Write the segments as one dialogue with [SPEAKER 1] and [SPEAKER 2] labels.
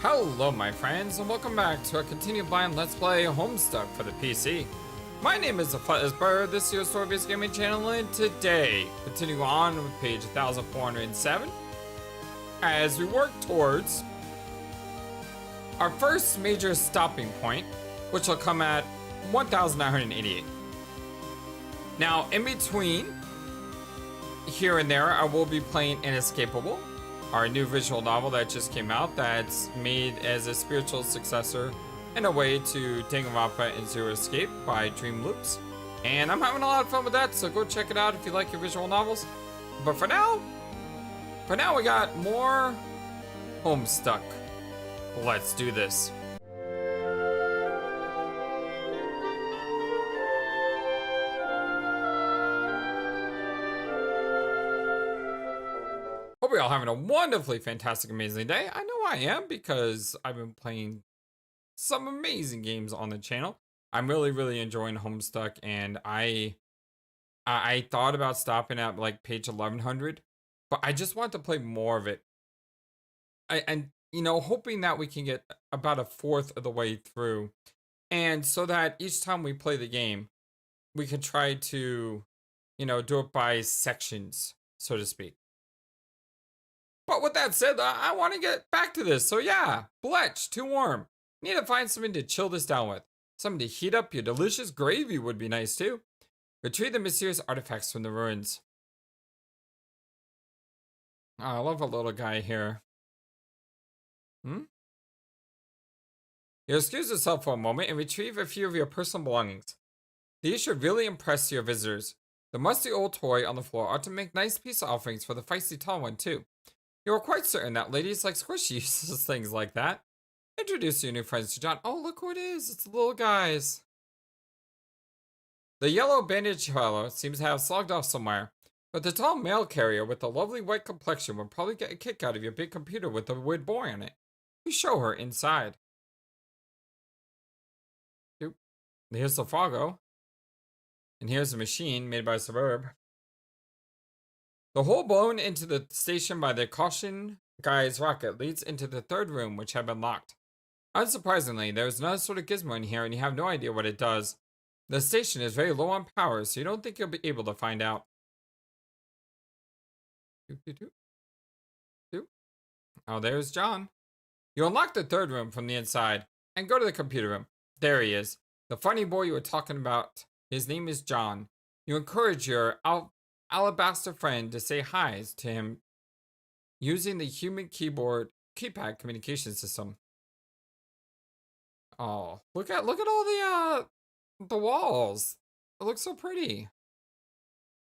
[SPEAKER 1] Hello my friends, and welcome back to a continued blind Let's Play Homestuck for the PC. My name is the FlightlessBird, this is your story-based gaming channel, and today, continue on with page 1407, as we work towards our first major stopping point, which will come at 1988. Now, in between, here and there, I will be playing Inescapable, our new visual novel that just came out that's made as a spiritual successor in a way to Danganronpa and Zero Escape by Dream Loops. And I'm having a lot of fun with that, so go check it out if you like your visual novels. But for now we got more Homestuck. Let's do this. Hope you're all having a wonderfully fantastic, amazing day. I know I am because I've been playing some amazing games on the channel. I'm really enjoying Homestuck, and I thought about stopping at like page 1100, but I just want to play more of it. And you know, hoping that we can get about a fourth of the way through, and so that each time we play the game, we can try to, you know, do it by sections, so to speak. But with that said, I want to get back to this. So yeah, Bletch, too warm. Need to find something to chill this down with. Something to heat up your delicious gravy would be nice too. Retrieve the mysterious artifacts from the ruins. Oh, I love a little guy here. You'll excuse yourself for a moment and retrieve a few of your personal belongings. These should really impress your visitors. The musty old toy on the floor ought to make nice peace offerings for the feisty tall one too. You are quite certain that ladies like squishy uses things like that. Introduce your new friends to John. Oh, look who it is. It's the little guys. The yellow bandaged fellow seems to have slogged off somewhere, but the tall mail carrier with the lovely white complexion will probably get a kick out of your big computer with the weird boy on it. You show her inside. Here's the Fargo. And here's the machine made by Suburb. The hole blown into the station by the caution guy's rocket leads into the third room, which had been locked. Unsurprisingly, there is another sort of gizmo in here, and you have no idea what it does. The station is very low on power, so you don't think you'll be able to find out. Oh, there's John. You unlock the third room from the inside, and go to the computer room. There he is. The funny boy you were talking about. His name is John. You encourage your alabaster friend to say hi to him using the human keypad communication system. Oh, look at all the walls. It looks so pretty.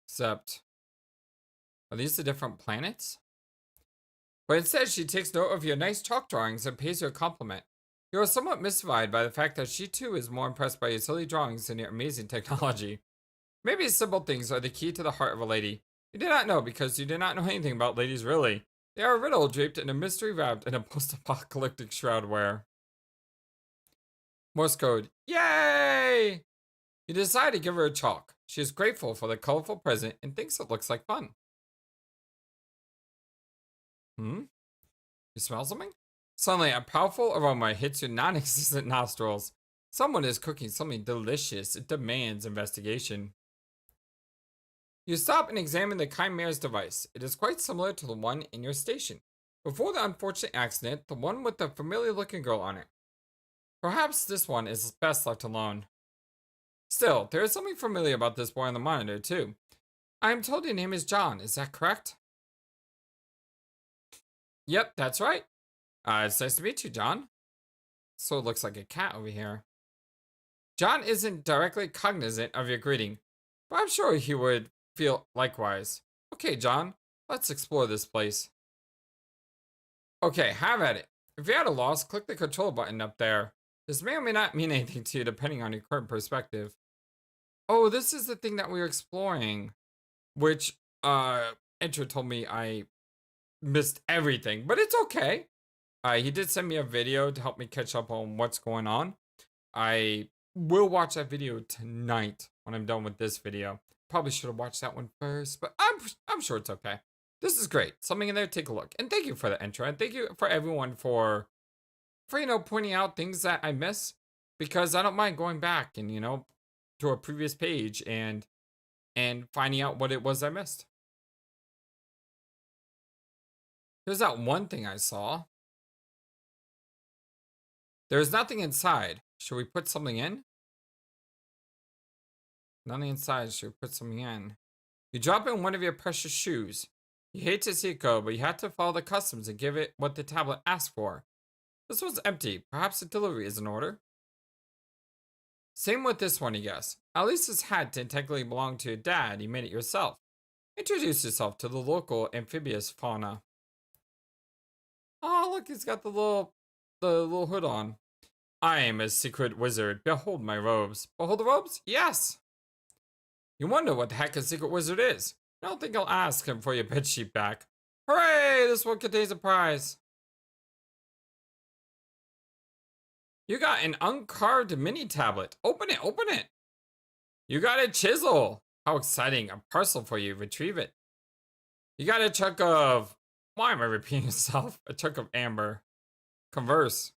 [SPEAKER 1] Except, are these the different planets? But instead, she takes note of your nice chalk drawings and pays you a compliment. You are somewhat mystified by the fact that she too is more impressed by your silly drawings than your amazing technology. Maybe simple things are the key to the heart of a lady. You do not know because you do not know anything about ladies really. They are a riddle draped in a mystery wrapped in a post-apocalyptic shroudware. Morse code. Yay! You decide to give her a chalk. She is grateful for the colorful present and thinks it looks like fun. You smell something? Suddenly, a powerful aroma hits your non-existent nostrils. Someone is cooking something delicious. It demands investigation. You stop and examine the Chimera's device. It is quite similar to the one in your station. Before the unfortunate accident, the one with the familiar-looking girl on it. Perhaps this one is best left alone. Still, there is something familiar about this boy on the monitor, too. I am told your name is John. Is that correct? Yep, that's right. It's nice to meet you, John. So it looks like a cat over here. John isn't directly cognizant of your greeting, but I'm sure he would feel likewise. Okay, John, let's explore this place. Okay, have at it. If you're at a loss, click the control button up there. This may or may not mean anything to you depending on your current perspective. Oh, this is the thing that we were exploring, which Intro told me I missed everything, but it's okay. He did send me a video to help me catch up on what's going on. I will watch that video tonight when I'm done with this video. Probably should have watched that one first, but I'm sure it's okay. This is great. Something in there, take a look. And thank you for the intro. And thank you for everyone for for, pointing out things that I miss, because I don't mind going back and, to a previous page and finding out what it was I missed. Here's that one thing I saw. There's nothing inside. Should we put something in? Nothing inside. Should we put something in? You drop in one of your precious shoes. You hate to see it go, but you had to follow the customs and give it what the tablet asked for. This one's empty. Perhaps the delivery is in order. Same with this one, you guess. At least this hat didn't technically belong to your dad. You made it yourself. Introduce yourself to the local amphibious fauna. Oh, look, he's got the little hood on. I am a secret wizard. Behold my robes. Behold the robes? Yes. You wonder what the heck a secret wizard is. I don't think I'll ask him for your bedsheet back. Hooray! This one contains a prize. You got an uncarved mini tablet. Open it, open it. You got a chisel. How exciting. A parcel for you. Retrieve it. You got a chunk of... Why am I repeating myself? A chunk of amber. Converse.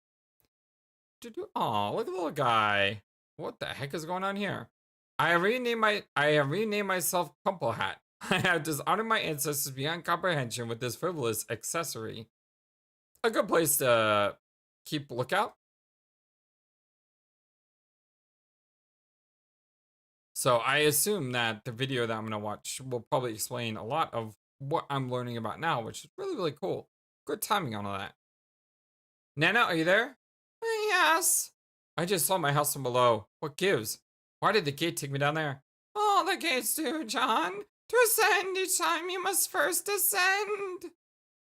[SPEAKER 1] Oh, look at the little guy. What the heck is going on here? I have renamed myself Crumple Hat. I have dishonored my ancestors beyond comprehension with this frivolous accessory. A good place to keep lookout. So I assume that the video that I'm going to watch will probably explain a lot of what I'm learning about now, which is really, really cool. Good timing on all that. Nana, are you there? Yes. I just saw my house from below. What gives? Why did the gate take me down there? Oh, the gates do, John. To ascend each time, you must first ascend.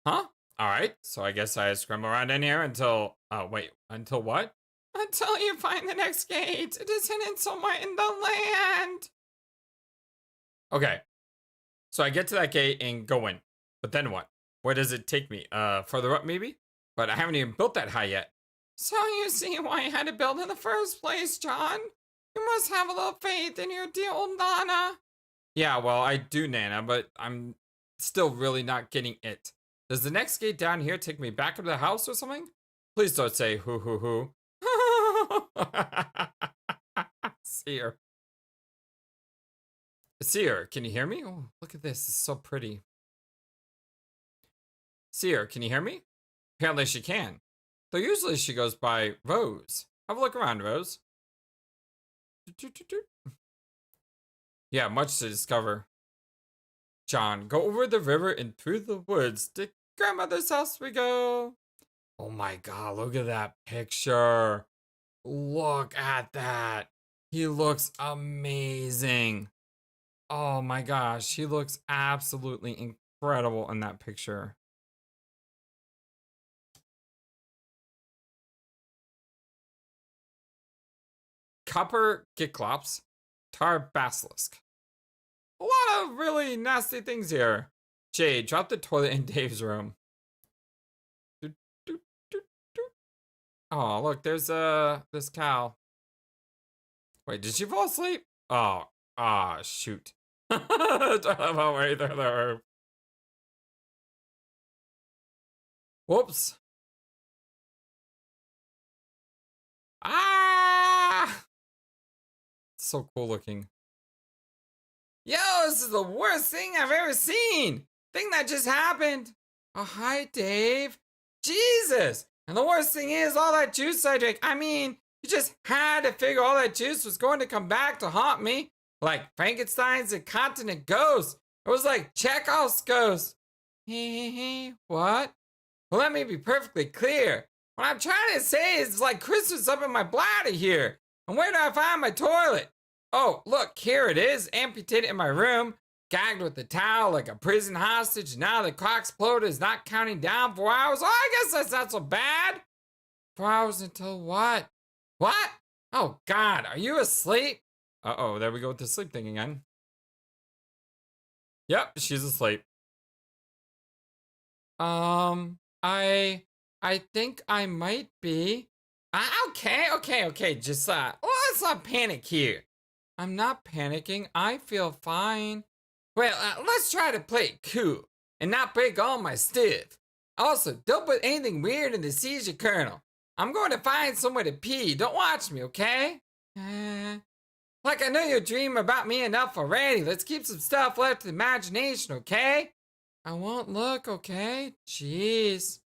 [SPEAKER 1] Huh? Alright, so I guess I scramble around in here until... wait, until what? Until you find the next gate. It is hidden somewhere in the land. Okay. So I get to that gate and go in. But then what? Where does it take me? Further up maybe? But I haven't even built that high yet. So you see why you had to build in the first place, John. You must have a little faith in your dear old Nana. Yeah, well, I do, Nana, but I'm still really not getting it. Does the next gate down here take me back into the house or something? Please don't say hoo hoo hoo. Seer. Seer, can you hear me? Oh, look at this. It's so pretty. Seer, can you hear me? Apparently she can. Though usually she goes by Rose. Have a look around, Rose. Yeah, much to discover. John, go over the river and through the woods. To grandmother's house we go. Oh my god, look at that picture. Look at that. He looks amazing. Oh my gosh, he looks absolutely incredible in that picture. Copper Giclops, Tar Basilisk. A lot of really nasty things here. Jay, drop the toilet in Dave's room. Oh, look, there's this cow. Wait, did she fall asleep? Oh, shoot. Right there. Whoops. Ah! So cool looking. Yo, this is the worst thing I've ever seen. Thing that just happened. Oh, hi, Dave. Jesus. And the worst thing is all that juice I drank. I mean, you just had to figure all that juice was going to come back to haunt me. Like Frankenstein's incontinent ghost. It was like Chekhov's ghost. What? Well, let me be perfectly clear. What I'm trying to say is like Christmas up in my bladder here. And where do I find my toilet? Oh, look, here it is, amputated in my room, gagged with a towel like a prison hostage. Now the clock exploder is not counting down 4 hours. Oh, I guess that's not so bad. 4 hours until what? What? Oh, God, are you asleep? Uh-oh, there we go with the sleep thing again. Yep, she's asleep. I think I might be. Okay. Just, let's not panic here. I'm not panicking. I feel fine. Well, let's try to play it cool and not break all my stuff. Also, don't put anything weird in the seizure kernel. I'm going to find somewhere to pee. Don't watch me, okay? Like I know you dream about me enough already. Let's keep some stuff left to the imagination, okay? I won't look, okay? Jeez.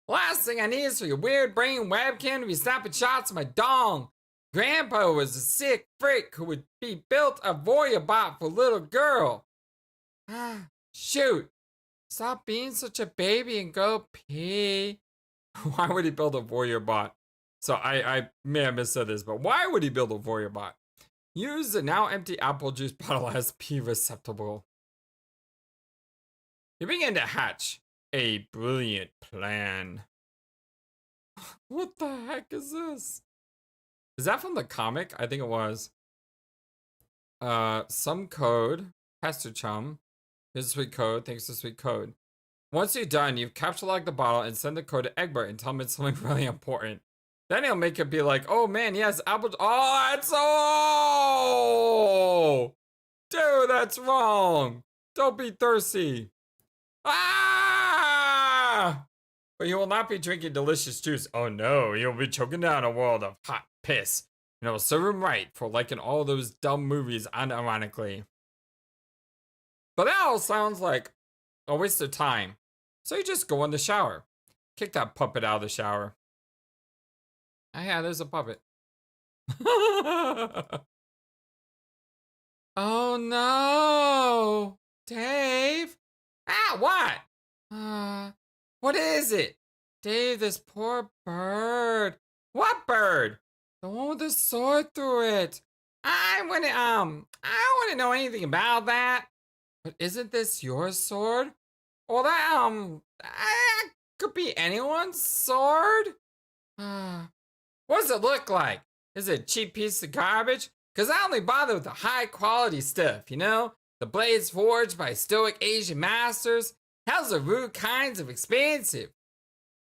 [SPEAKER 1] Last thing I need is for your weird brain webcam to be snapping shots of my dong. Grandpa was a sick freak who would be built a voyeur bot for little girl. Shoot. Stop being such a baby and go pee. Why would he build a voyeur bot? So I may have missaid this, but why would he build a voyeur bot? Use the now empty apple juice bottle as pee receptacle. You begin to hatch a brilliant plan. What the heck is this? Is that from the comic? I think it was. Some code. Pastor Chum. Here's a sweet code. Thanks to sweet code. Once you're done, you've capture logged the bottle and send the code to Egbert and tell him it's something really important. Then he'll make it be like, oh man, yes, apple. Oh, it's dude, that's wrong. Don't be thirsty. Ah! But you will not be drinking delicious juice. Oh no, you'll be choking down a world of hot piss. And it will serve him right for liking all those dumb movies unironically. But that all sounds like a waste of time. So you just go in the shower. Kick that puppet out of the shower. Oh yeah, there's a puppet. Oh no! Dave? Ah, what? What is it? Dave, this poor bird. What bird? The one with the sword through it. I don't want to know anything about that. But isn't this your sword? Well, that, could be anyone's sword. What does it look like? Is it a cheap piece of garbage? Cause I only bother with the high quality stuff, you know? The blades forged by stoic Asian masters. How's the rude kinds of expensive?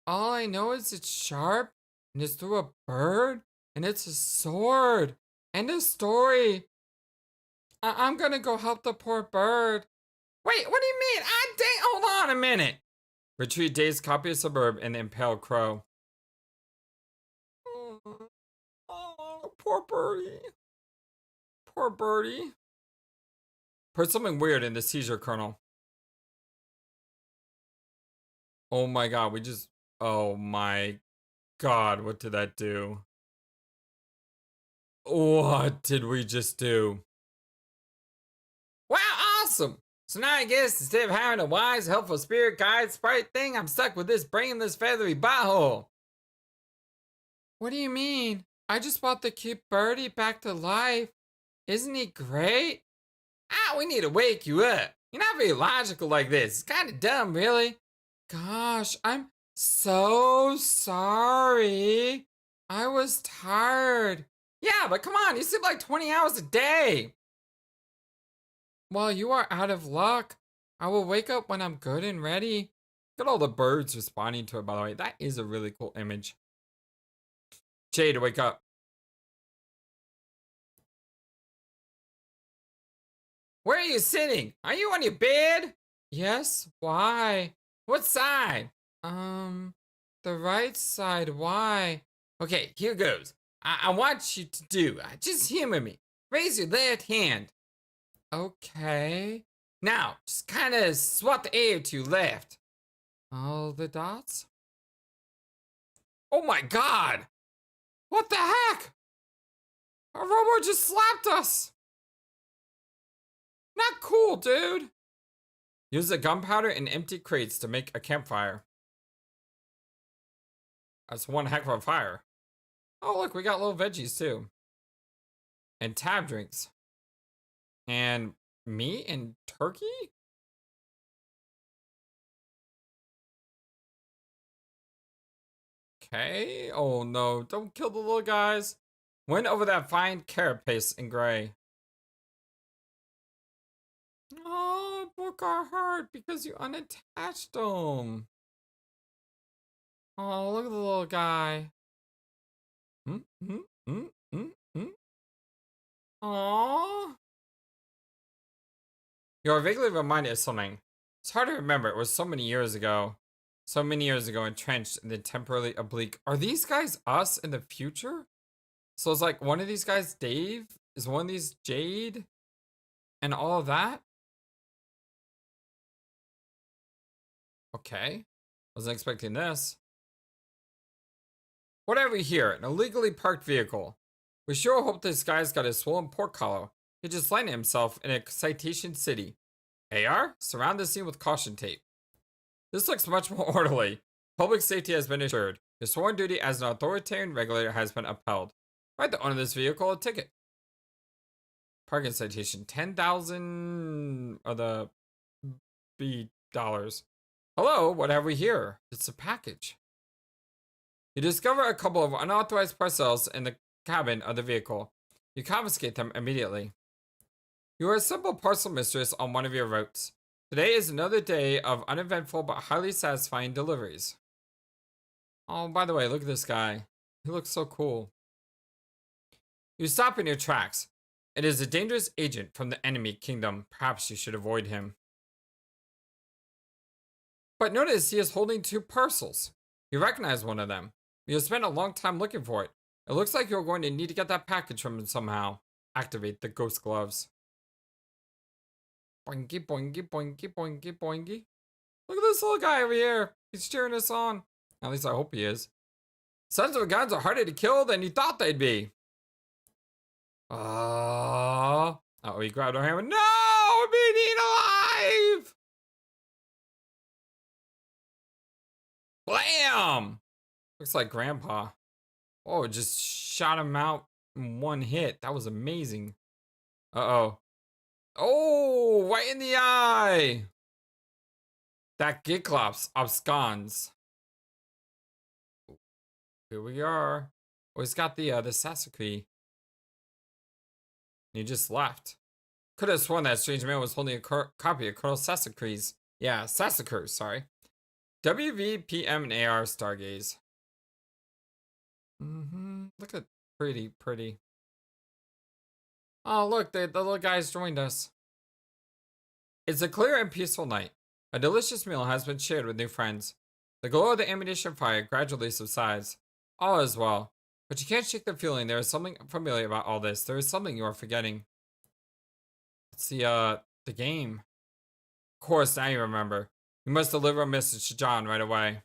[SPEAKER 1] All I know is it's sharp, and it's through a bird, and it's a sword. End of story. I'm gonna go help the poor bird. Wait, what do you mean? Hold on a minute. Retrieve Dave's copy of Suburb and the Impaled Crow. Oh, poor birdie. Poor birdie. Put something weird in the seizure kernel. Oh my god, oh my god, what did that do? What did we just do? Wow, awesome! So now I guess instead of having a wise, helpful spirit guide sprite thing, I'm stuck with this brainless, feathery butthole. What do you mean? I just brought the cute birdie back to life. Isn't he great? We need to wake you up. You're not very logical like this. It's kind of dumb, really. Gosh, I'm so sorry. I was tired. Yeah, but come on, you sleep like 20 hours a day. Well, you are out of luck. I will wake up when I'm good and ready. Look at all the birds responding to it, by the way. That is a really cool image. Jade, wake up. Where are you sitting? Are you on your bed? Yes, why? What side? The right side, why? Okay, here goes. I want you to do, just humor me. Raise your left hand. Okay. Now, just kind of swat the air to your left. All the dots? Oh my god! What the heck? A robot just slapped us! Not cool, dude! Use the gunpowder and empty crates to make a campfire. That's one heck of a fire. Oh, look, we got little veggies too. And tab drinks. And meat and turkey? Okay. Oh no, don't kill the little guys. Went over that fine carapace in gray. Oh, it broke our heart because you unattached him. Oh, look at the little guy. Aww. You're vaguely reminded of something. It's hard to remember, it was so many years ago. So many years ago, entrenched in the temporarily oblique. Are these guys us in the future? So it's like one of these guys, Dave? Is one of these Jade? And all of that? Okay. Wasn't expecting this. What have we here? An illegally parked vehicle. We sure hope this guy's got a swollen pork collar. He just landed himself in a citation city. AR? Surround the scene with caution tape. This looks much more orderly. Public safety has been assured. Your sworn duty as an authoritarian regulator has been upheld. Write the owner of this vehicle a ticket. Parking citation. 10,000 of the B dollars. Hello, what have we here? It's a package. You discover a couple of unauthorized parcels in the cabin of the vehicle. You confiscate them immediately. You are a simple parcel mistress on one of your routes. Today is another day of uneventful but highly satisfying deliveries. Oh, by the way, look at this guy. He looks so cool. You stop in your tracks. It is a dangerous agent from the enemy kingdom. Perhaps you should avoid him. But notice he is holding two parcels. You recognize one of them. You have spent a long time looking for it. It looks like you're going to need to get that package from him somehow. Activate the ghost gloves. Boingy, boingy, boingy, boingy, boingy. Look at this little guy over here. He's cheering us on. At least I hope he is. Sons of guns are harder to kill than you thought they'd be. Oh, he grabbed our hammer. No, we're being eaten alive. Blam! Looks like Grandpa. Oh, just shot him out in one hit. That was amazing. Uh-oh. Oh, right in the eye. That Giklops absconds. Here we are. Oh, he's got the Sasaki. He just left. Could have sworn that strange man was holding a copy of Colonel Sasaki's. Yeah, Sasakur's, sorry. WVPM and AR Stargaze. Look at pretty. Oh, look, the little guys joined us. It's a clear and peaceful night. A delicious meal has been shared with new friends. The glow of the ammunition fire gradually subsides. All is well, but you can't shake the feeling there is something familiar about all this. There is something you are forgetting. It's the game. Of course, now you remember. You must deliver a message to John right away.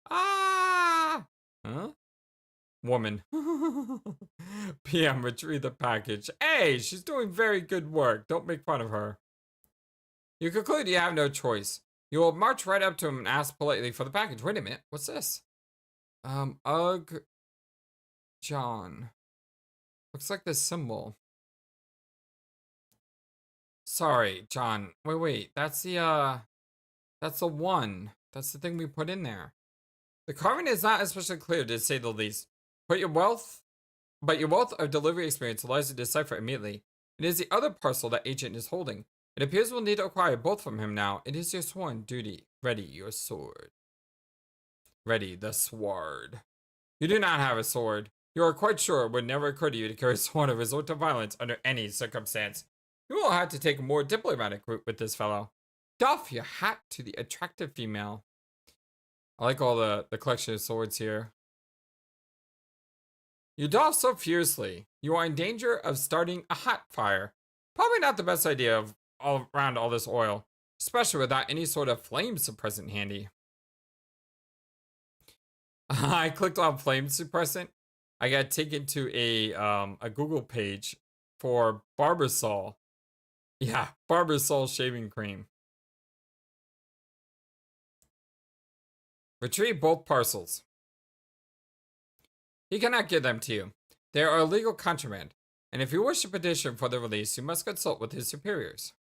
[SPEAKER 1] Ah! Huh? Woman. PM, retrieve the package. Hey, she's doing very good work. Don't make fun of her. You conclude you have no choice. You will march right up to him and ask politely for the package. Wait a minute. What's this? John. Looks like this symbol. Sorry, John. Wait. That's the one. That's the thing we put in there. The carving is not especially clear, to say the least. But your wealth of delivery experience allows you to decipher immediately. It is the other parcel that agent is holding. It appears we'll need to acquire both from him now. It is your sworn duty. Ready your sword. Ready the sword. You do not have a sword. You are quite sure it would never occur to you to carry a sword or resort to violence under any circumstance. You will have to take a more diplomatic route with this fellow. Doff your hat to the attractive female. I like all the collection of swords here. You doff so fiercely. You are in danger of starting a hot fire. Probably not the best idea of all this oil, especially without any sort of flame suppressant handy. I clicked on flame suppressant. I got taken to a Google page for Barbasol. Yeah, Barbasol shaving cream. Retrieve both parcels. He cannot give them to you. They are illegal contraband, and if you wish to petition for their release, you must consult with his superiors.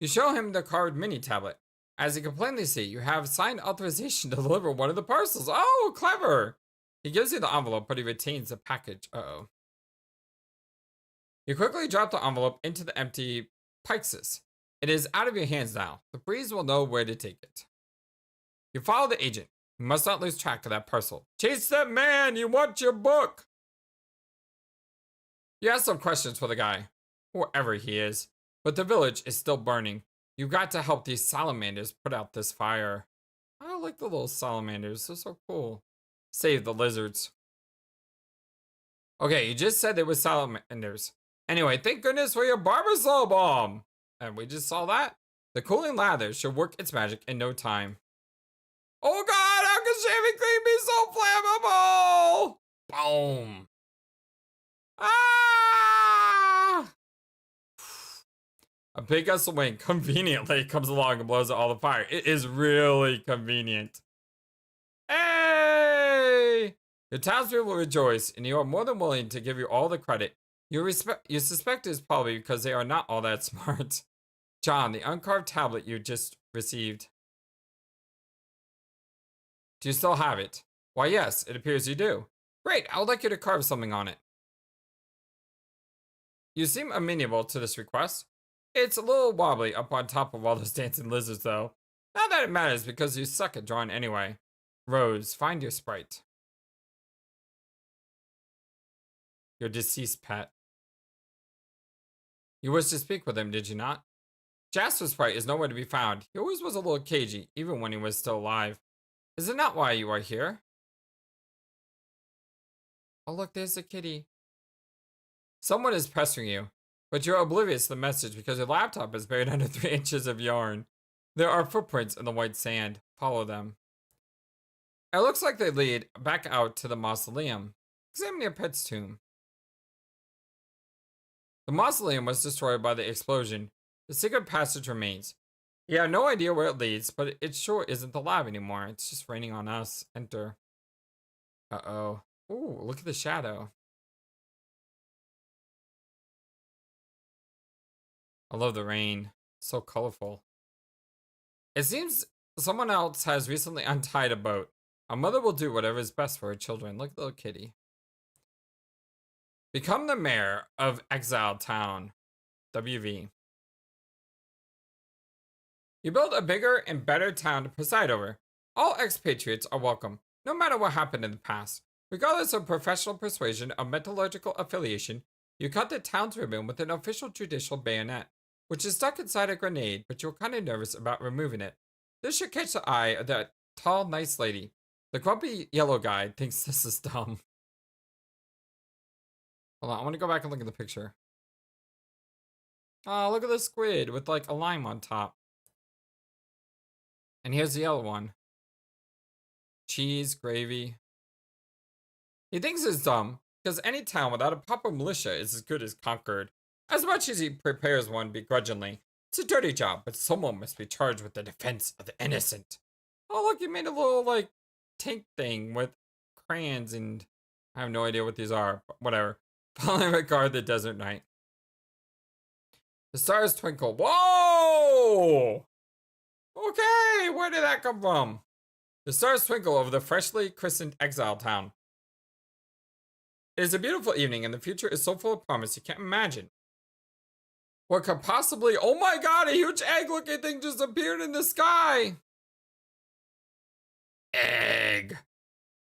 [SPEAKER 1] You show him the card mini tablet. As he can plainly see, you have signed authorization to deliver one of the parcels. Oh, clever! He gives you the envelope, but he retains the package. Uh-oh. You quickly drop the envelope into the empty Pyxis. It is out of your hands now. The breeze will know where to take it. You follow the agent. You must not lose track of that parcel. Chase that man! You want your book! You have some questions for the guy, whoever he is, but the village is still burning. You've got to help these salamanders put out this fire. I like the little salamanders. They're so cool. Save the lizards. Okay, you just said there was salamanders. Anyway, thank goodness for your barbasol bomb. And we just saw that. The cooling lather should work its magic in no time. Oh god, how can shaving cream be so flammable? Boom. Ah! A big gust of wind conveniently comes along and blows out all the fire. It is really convenient. Hey! Your townspeople will rejoice, and you are more than willing to give you all the credit. You suspect it is probably because they are not all that smart. John, the uncarved tablet you just received. Do you still have it? Why, yes, it appears you do. Great, I would like you to carve something on it. You seem amenable to this request. It's a little wobbly up on top of all those dancing lizards, though. Not that it matters, because you suck at drawing anyway. Rose, find your sprite. Your deceased pet. You wished to speak with him, did you not? Jasper's sprite is nowhere to be found. He always was a little cagey, even when he was still alive. Is it not why you are here? Oh look, there's a kitty. Someone is pestering you, but you're oblivious to the message because your laptop is buried under 3 inches of yarn. There are footprints in the white sand. Follow them. It looks like they lead back out to the mausoleum. Examine your pet's tomb. The mausoleum was destroyed by the explosion. The secret passage remains. You have no idea where it leads, but it sure isn't the lab anymore. It's just raining on us. Enter. Uh-oh. Ooh, look at the shadow. I love the rain. So colorful. It seems someone else has recently untied a boat. A mother will do whatever is best for her children. Look at the little kitty. Become the mayor of Exile Town. WV. You build a bigger and better town to preside over. All expatriates are welcome, no matter what happened in the past. Regardless of professional persuasion or metallurgical affiliation, you cut the town's ribbon with an official judicial bayonet, which is stuck inside a grenade, but you're kind of nervous about removing it. This should catch the eye of that tall, nice lady. The grumpy yellow guy thinks this is dumb. Hold on, I want to go back and look at the picture. Oh, look at the squid with like a lime on top. And here's the yellow one. Cheese, gravy. He thinks it's dumb, because any town without a proper militia is as good as conquered. As much as he prepares one begrudgingly. It's a dirty job, but someone must be charged with the defense of the innocent. Oh look, he made a little like tank thing with crayons and I have no idea what these are, but whatever. Finally regard the desert night. The stars twinkle. Whoa! Okay, where did that come from? The stars twinkle over the freshly christened exile town. It is a beautiful evening and the future is so full of promise you can't imagine. What could possibly... Oh my god, a huge egg-looking thing just appeared in the sky! Egg.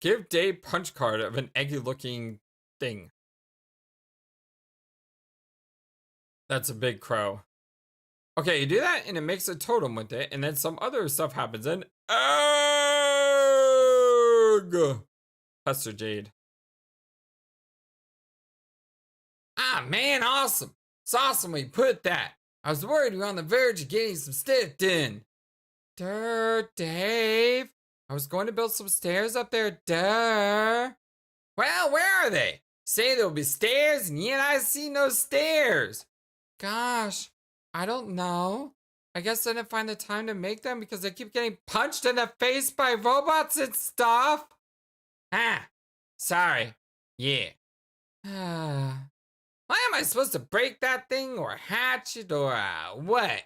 [SPEAKER 1] Give Dave punch card of an eggy-looking thing. That's a big crow. Okay, you do that and it makes a totem with it, and then some other stuff happens and egg! Pester Jade. Ah, man, awesome. It's awesome when you put that. I was worried we were on the verge of getting some stuff done. Duh, Dave. I was going to build some stairs up there, duh. Well, where are they? Say there'll be stairs, and yet I see no stairs. Gosh, I don't know. I guess I didn't find the time to make them because I keep getting punched in the face by robots and stuff. Ah, sorry. Yeah. Why am I supposed to break that thing or hatch it or what?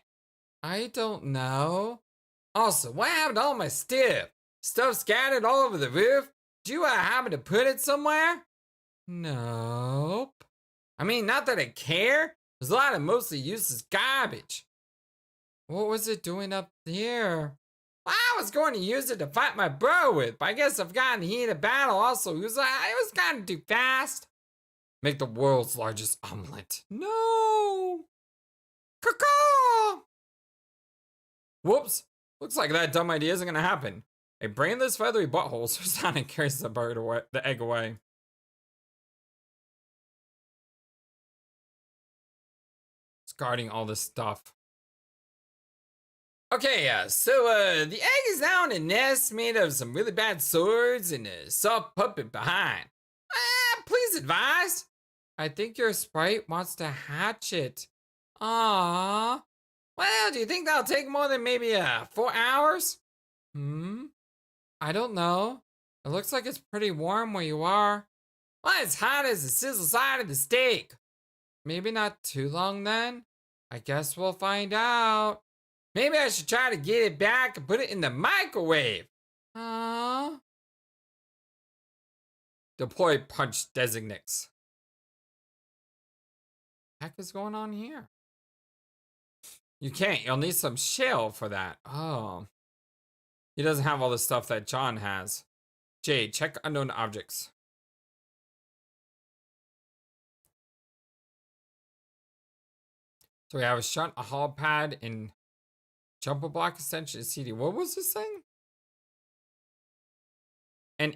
[SPEAKER 1] I don't know. Also, what happened to all my stuff? Stuff scattered all over the roof? Did you happen to put it somewhere? Nope. I mean, not that I care. There's a lot of mostly useless garbage. What was it doing up there? Well, I was going to use it to fight my bro with, but I guess I've gotten the heat of battle also. It was kind of too fast. Make the world's largest omelet. No! Caw-caw! Whoops. Looks like that dumb idea isn't gonna happen. A brainless feathery butthole sits down and carries the egg away. It's guarding all this stuff. Okay, so the egg is now in a nest made of some really bad swords and a soft puppet behind. Please advise. I think your sprite wants to hatch it. Ah. Well, do you think that'll take more than maybe 4 hours? I don't know. It looks like it's pretty warm where you are. Well, it's hot as the sizzle side of the steak. Maybe not too long then. I guess we'll find out. Maybe I should try to get it back and put it in the microwave. Deploy punch designates. What the heck is going on here? You can't. You'll need some shell for that. Oh. He doesn't have all the stuff that John has. Jade, check unknown objects. So we have a shunt, a hollow pad, and jumper block extension CD. What was this thing? An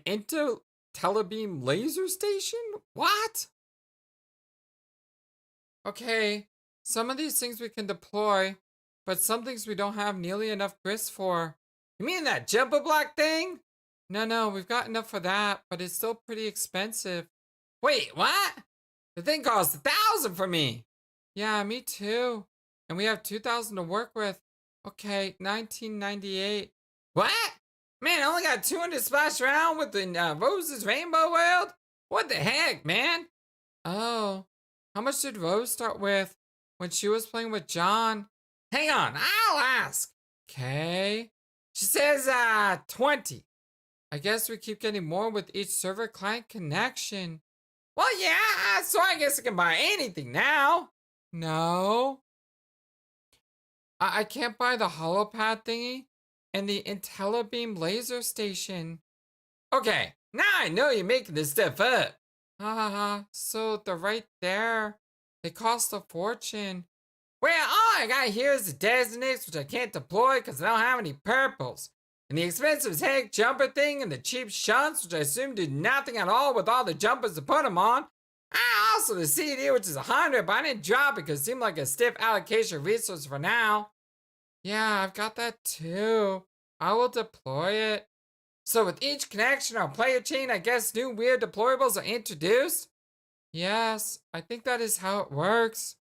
[SPEAKER 1] telebeam laser station? What? Okay, some of these things we can deploy, but some things we don't have nearly enough grist for. You mean that jumper block thing? No, we've got enough for that, but it's still pretty expensive. Wait, what? The thing costs 1,000 for me. Yeah, me too. And we have 2,000 to work with. Okay, 1998. What? Man, I only got 200 to splash around with the Rose's Rainbow World? What the heck, man? Oh, how much did Rose start with when she was playing with John? Hang on, I'll ask. Okay. She says 20. I guess we keep getting more with each server client connection. Well, yeah, so I guess I can buy anything now. No. I can't buy the holopad thingy and the IntelliBeam laser station. Okay, now I know you're making this stuff up. So they're right there. They cost a fortune. Well, all I got here is the designates, which I can't deploy because I don't have any purples. And the expensive heck jumper thing and the cheap shunts, which I assume do nothing at all with all the jumpers to put them on. Also the CD, which is 100, but I didn't drop it because it seemed like a stiff allocation of resources for now. Yeah, I've got that too. I will deploy it. So with each connection or player chain, I guess new weird deployables are introduced? Yes, I think that is how it works.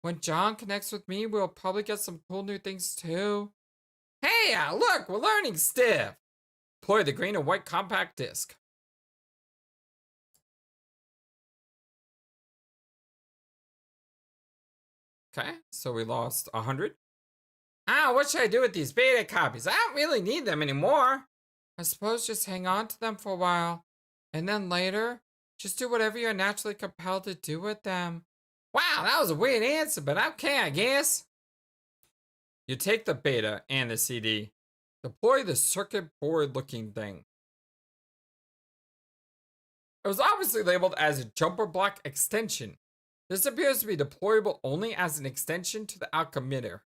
[SPEAKER 1] When John connects with me, we'll probably get some cool new things too. Hey, look, we're learning stuff. Deploy the green and white compact disc. Okay, so we lost 100. What should I do with these beta copies? I don't really need them anymore. I suppose just hang on to them for a while. And then later, just do whatever you're naturally compelled to do with them. Wow, that was a weird answer, but okay, I guess. You take the beta and the CD. Deploy the circuit board looking thing. It was obviously labeled as a jumper block extension. This appears to be deployable only as an extension to the alchemitter.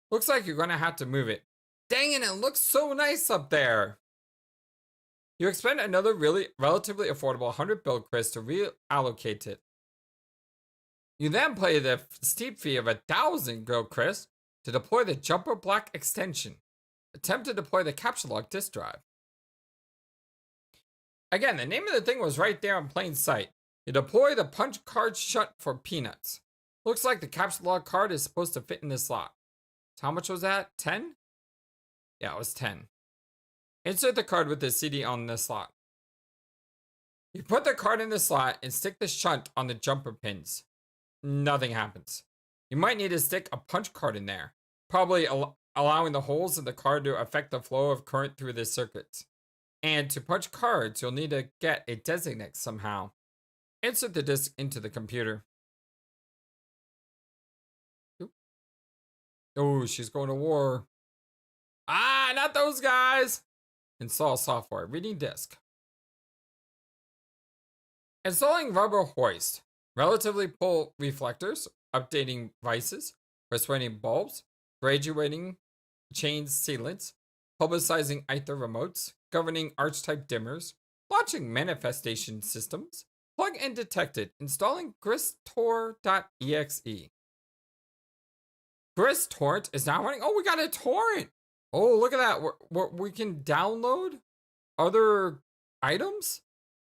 [SPEAKER 1] Looks like you're gonna have to move it. Dang it, it looks so nice up there. You expend another relatively affordable 100 build crest to reallocate it. You then pay the steep fee of 1,000 build crest to deploy the jumper block extension. Attempt to deploy the capture lock disk drive. Again, the name of the thing was right there in plain sight. You deploy the punch card shut for peanuts. Looks like the capture log card is supposed to fit in this slot. So how much was that? 10? Yeah, it was 10. Insert the card with the CD on this slot. You put the card in the slot and stick the shunt on the jumper pins. Nothing happens. You might need to stick a punch card in there, probably allowing the holes in the card to affect the flow of current through the circuits. And to punch cards, you'll need to get a designate somehow. Insert the disc into the computer. Oh, she's going to war. Not those guys! Install software. Reading disk. Installing rubber hoist. Relatively pull reflectors. Updating vices. Persuading bulbs. Graduating chain sealants. publicizing Aether remotes, governing archetype dimmers, launching manifestation systems, plug and detected, installing gristtor.exe. Gristort is now running. Oh, we got a torrent. Oh, look at that. We can download other items?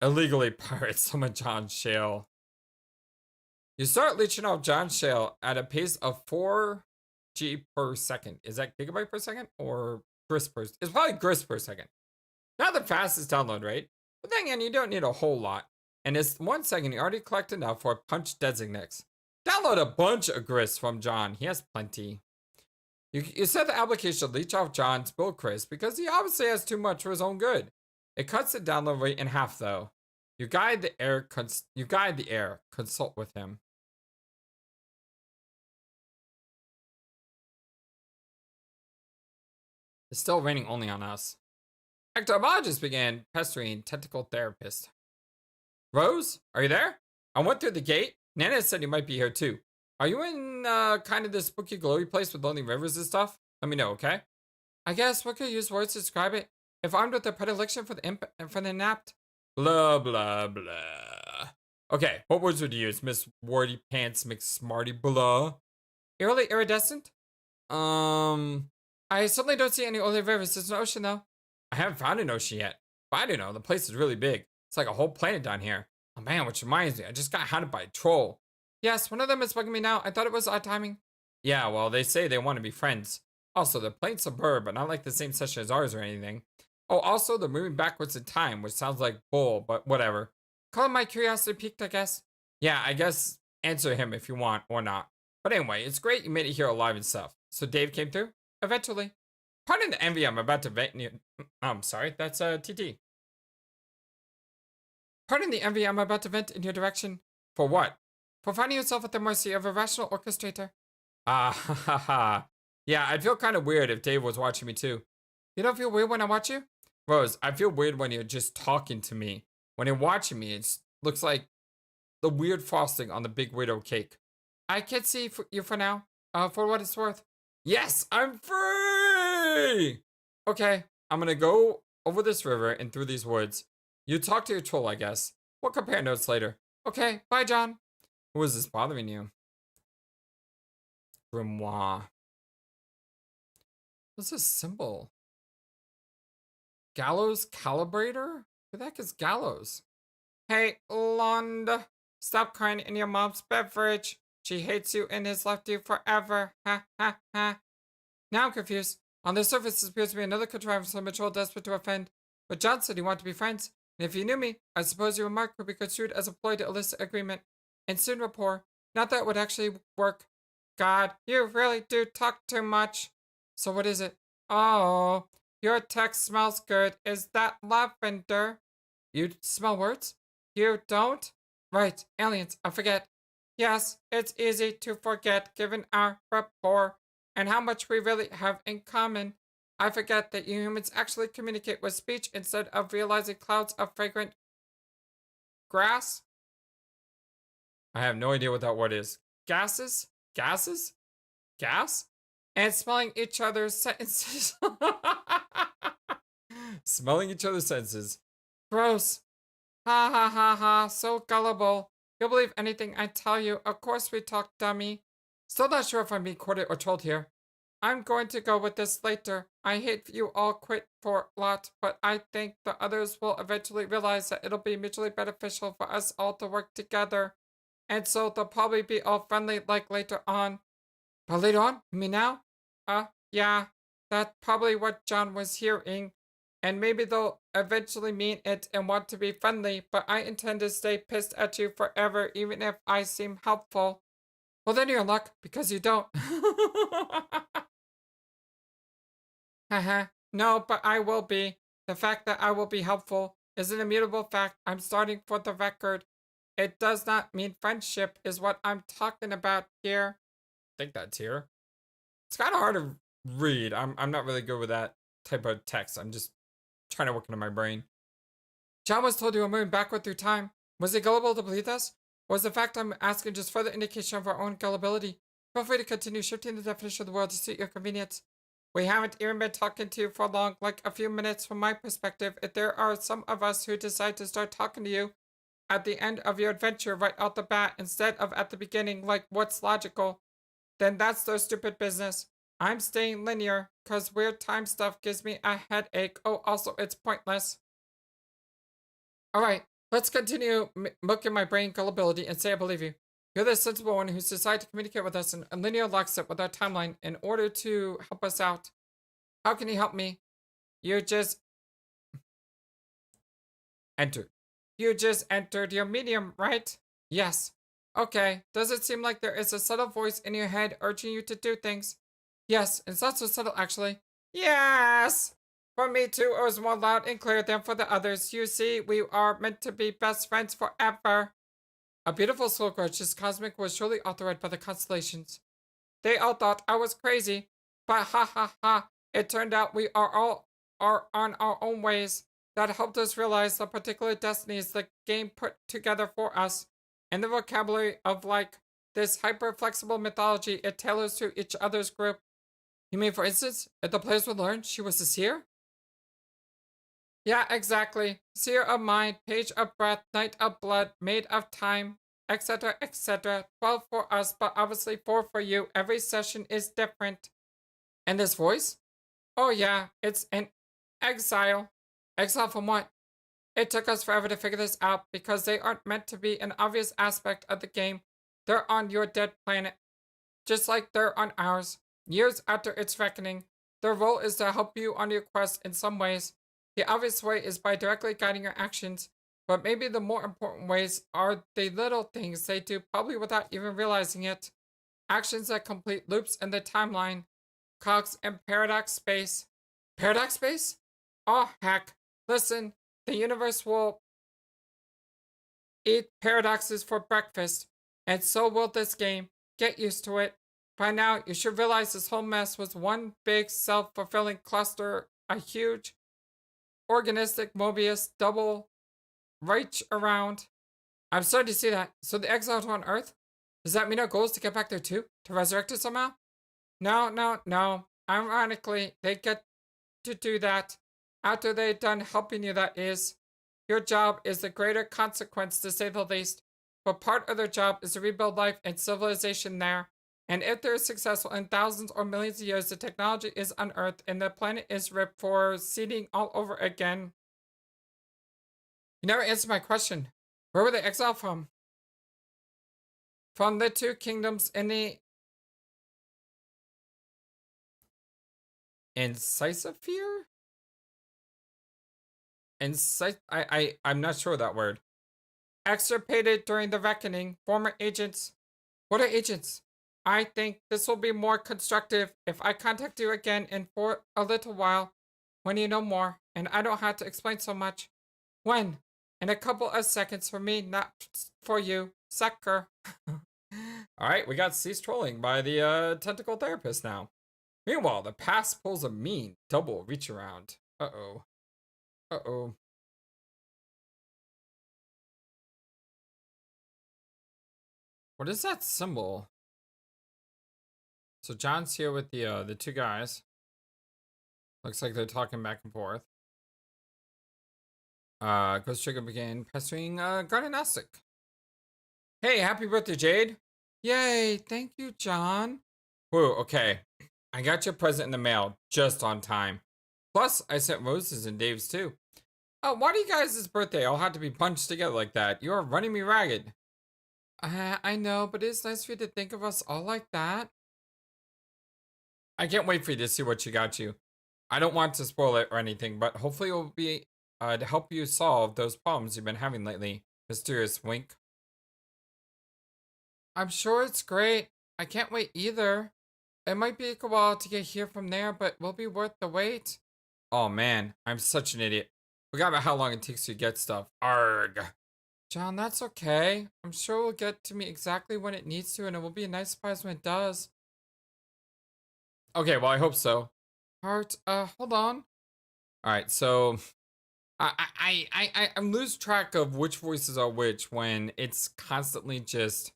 [SPEAKER 1] Illegally pirate some of John's shale. You start leeching off John's shale at a pace of 4G per second. Is that gigabyte per second or grist per? It's probably grist per second. Not the fastest download rate, but then again, you don't need a whole lot. And in 1 second, you already collect enough for a punch designates. Download a bunch of grist from John. He has plenty. You set the application to leech off John's build grist because he obviously has too much for his own good. It cuts the download rate in half, though. You guide the air. Consult with him. It's still raining only on us. Ectobologist began pestering tentacle therapist. Rose, are you there? I went through the gate. Nana said you might be here too. Are you in kind of this spooky glowy place with lonely rivers and stuff? Let me know, okay? I guess what could I use words to describe it? If armed with a predilection for the napped. Blah blah blah. Okay, what words would you use, Miss Warty Pants McSmarty blah? Eerily iridescent? I certainly don't see any lonely rivers. There's an ocean though. I haven't found an ocean yet. But I don't know, the place is really big. It's like a whole planet down here. Oh man, which reminds me, I just got hunted by a troll. Yes, one of them is bugging me now. I thought it was odd timing. Yeah, well, they say they want to be friends. Also, they're playing suburb, but not like the same session as ours or anything. Oh, also, they're moving backwards in time, which sounds like bull, but whatever. Call my curiosity piqued, I guess. Yeah, I guess answer him if you want or not. But anyway, it's great you made it here alive and stuff. So Dave came through? Eventually. Pardon the envy I'm about to vent in you. I'm sorry, that's TT. Pardon the envy I'm about to vent in your direction. For what? For finding yourself at the mercy of a rational orchestrator. Ah, ha ha ha. Yeah, I'd feel kind of weird if Dave was watching me too. You don't feel weird when I watch you? Rose, I feel weird when you're just talking to me. When you're watching me, it looks like the weird frosting on the big widow cake. I can't see you for now. For what it's worth. Yes, I'm free! Okay, I'm gonna go over this river and through these woods. You talk to your troll, I guess. We'll compare notes later. Okay, bye, John. Who is this bothering you? Grimoire. What's this symbol? Gallows Calibrator? Who the heck is Gallows? Hey, Londa. Stop crying in your mom's beverage. She hates you and has left you forever. Ha ha ha. Now I'm confused. On the surface, this appears to be another contrivance from a troll desperate to offend. But John said he wanted to be friends. And if you knew me, I suppose your remark could be construed as a ploy to elicit agreement. And soon rapport. Not that it would actually work. God, you really do talk too much. So what is it? Oh, your text smells good. Is that lavender? You smell words? You don't? Right, aliens, I forget. Yes, it's easy to forget given our rapport and how much we really have in common. I forget that you humans actually communicate with speech instead of realizing clouds of fragrant grass. I have no idea what that word is. Gases? Gases? Gas? And smelling each other's sentences. Smelling each other's sentences. Gross. Ha ha ha ha, so gullible. You'll believe anything I tell you. Of course we talk, dummy. Still not sure if I'm being courted or trolled here. I'm going to go with this later. I hate you all quit for a lot, but I think the others will eventually realize that it'll be mutually beneficial for us all to work together. And so they'll probably be all friendly like later on. But later on? You mean now? Yeah. That's probably what John was hearing. And maybe they'll eventually mean it and want to be friendly, but I intend to stay pissed at you forever, even if I seem helpful. Well, then you're in luck, because you don't. Haha. No, but I will be. The fact that I will be helpful is an immutable fact. I'm starting for the record. It does not mean friendship is what I'm talking about here. I think that's here. It's kind of hard to read. I'm not really good with that type of text. I'm just trying to work into my brain. John was told you were moving backward through time. Was he gullible to believe this? Or was the fact I'm asking just further indication of our own gullibility? Feel free to continue shifting the definition of the world to suit your convenience. We haven't even been talking to you for long, like a few minutes from my perspective. If there are some of us who decide to start talking to you at the end of your adventure right out the bat instead of at the beginning, like what's logical, then that's their stupid business. I'm staying linear, cause weird time stuff gives me a headache. Oh, also, it's pointless. Alright, let's continue milking my brain gullibility and say I believe you. You're the sensible one who's decided to communicate with us in a linear lockstep with our timeline in order to help us out. How can you help me? You just entered. You just entered your medium, right? Yes. Okay. Does it seem like there is a subtle voice in your head urging you to do things? Yes, it's not so subtle actually. Yes! For me too, it was more loud and clear than for the others. You see, we are meant to be best friends forever. A beautiful soul grudge, this cosmic was surely authored by the constellations. They all thought I was crazy, but ha ha ha, it turned out we are on our own ways. That helped us realize the particular destinies the game put together for us, and the vocabulary of like this hyper-flexible mythology it tailors to each other's group. You mean, for instance, if the players would learn she was a seer? Yeah, exactly. Seer of mind, page of breath, knight of blood, maid of time, etc., etc. 12 for us, but obviously 4 for you. Every session is different. And this voice? Oh yeah, it's an exile. Exile from what? It took us forever to figure this out because they aren't meant to be an obvious aspect of the game. They're on your dead planet, just like they're on ours. Years after its reckoning, their role is to help you on your quest in some ways. The obvious way is by directly guiding your actions, but maybe the more important ways are the little things they do probably without even realizing it. Actions that complete loops in the timeline, cogs and paradox space. Paradox space? Oh heck. Listen, the universe will eat paradoxes for breakfast, and so will this game. Get used to it. By now, you should realize this whole mess was one big self-fulfilling cluster, a huge organistic Mobius double right around. I'm starting to see that. So the exiled on Earth? Does that mean our goal is to get back there too? To resurrect it somehow? No, no, no. Ironically, they get to do that. After they're done helping you, that is. Your job is the greater consequence, to say the least. But part of their job is to rebuild life and civilization there. And if they're successful in thousands or millions of years, the technology is unearthed and the planet is ripped for seeding all over again. You never answered my question. Where were they exiled from? From the two kingdoms in the Incisisphere? I'm not sure that word. Extirpated during the reckoning, former agents. What are agents? I think this will be more constructive if I contact you again in for a little while, when you know more, and I don't have to explain so much. When? In a couple of seconds for me, not for you. Sucker. Alright, we got ceased trolling by the tentacle therapist now. Meanwhile, the past pulls a mean double reach around. Uh-oh. Uh-oh. What is that symbol? So John's here with the two guys. Looks like they're talking back and forth. Ghost Trigger began pestering Gardenostic. Hey, happy birthday, Jade. Yay, thank you, John. Whoa, okay. I got your present in the mail just on time. Plus, I sent roses and Dave's too. Why do you guys' birthday all have to be bunched together like that? You are running me ragged. I know, but it's nice for you to think of us all like that. I can't wait for you to see what she got you. I don't want to spoil it or anything, but hopefully it will be to help you solve those problems you've been having lately. Mysterious wink. I'm sure it's great. I can't wait either. It might be a while to get here from there, but will be worth the wait. Oh man, I'm such an idiot. Forgot about how long it takes you to get stuff. Arg. John, that's okay. I'm sure it will get to me exactly when it needs to, and it will be a nice surprise when it does. Okay, well, I hope so. Heart, hold on. Alright, so I lose track of which voices are which when it's constantly just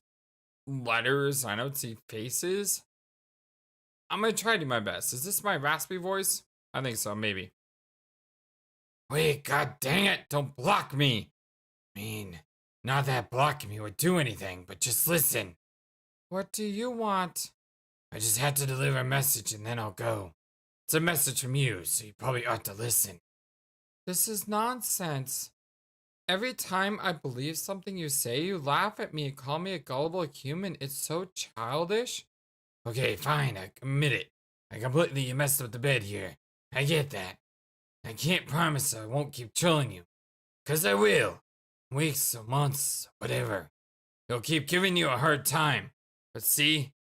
[SPEAKER 1] letters. I don't see faces. I'm gonna try to do my best. Is this my raspy voice? I think so, maybe. Wait, god dang it, don't block me. I mean, not that blocking me would do anything, but just listen. What do you want? I just had to deliver a message and then I'll go. It's a message from you, so you probably ought to listen. This is nonsense. Every time I believe something you say, you laugh at me and call me a gullible human. It's so childish. Okay, fine, I admit it. I completely messed up the bed here. I get that. I can't promise I won't keep trolling you. 'Cause I will. Weeks or months, whatever. He'll keep giving you a hard time. But see,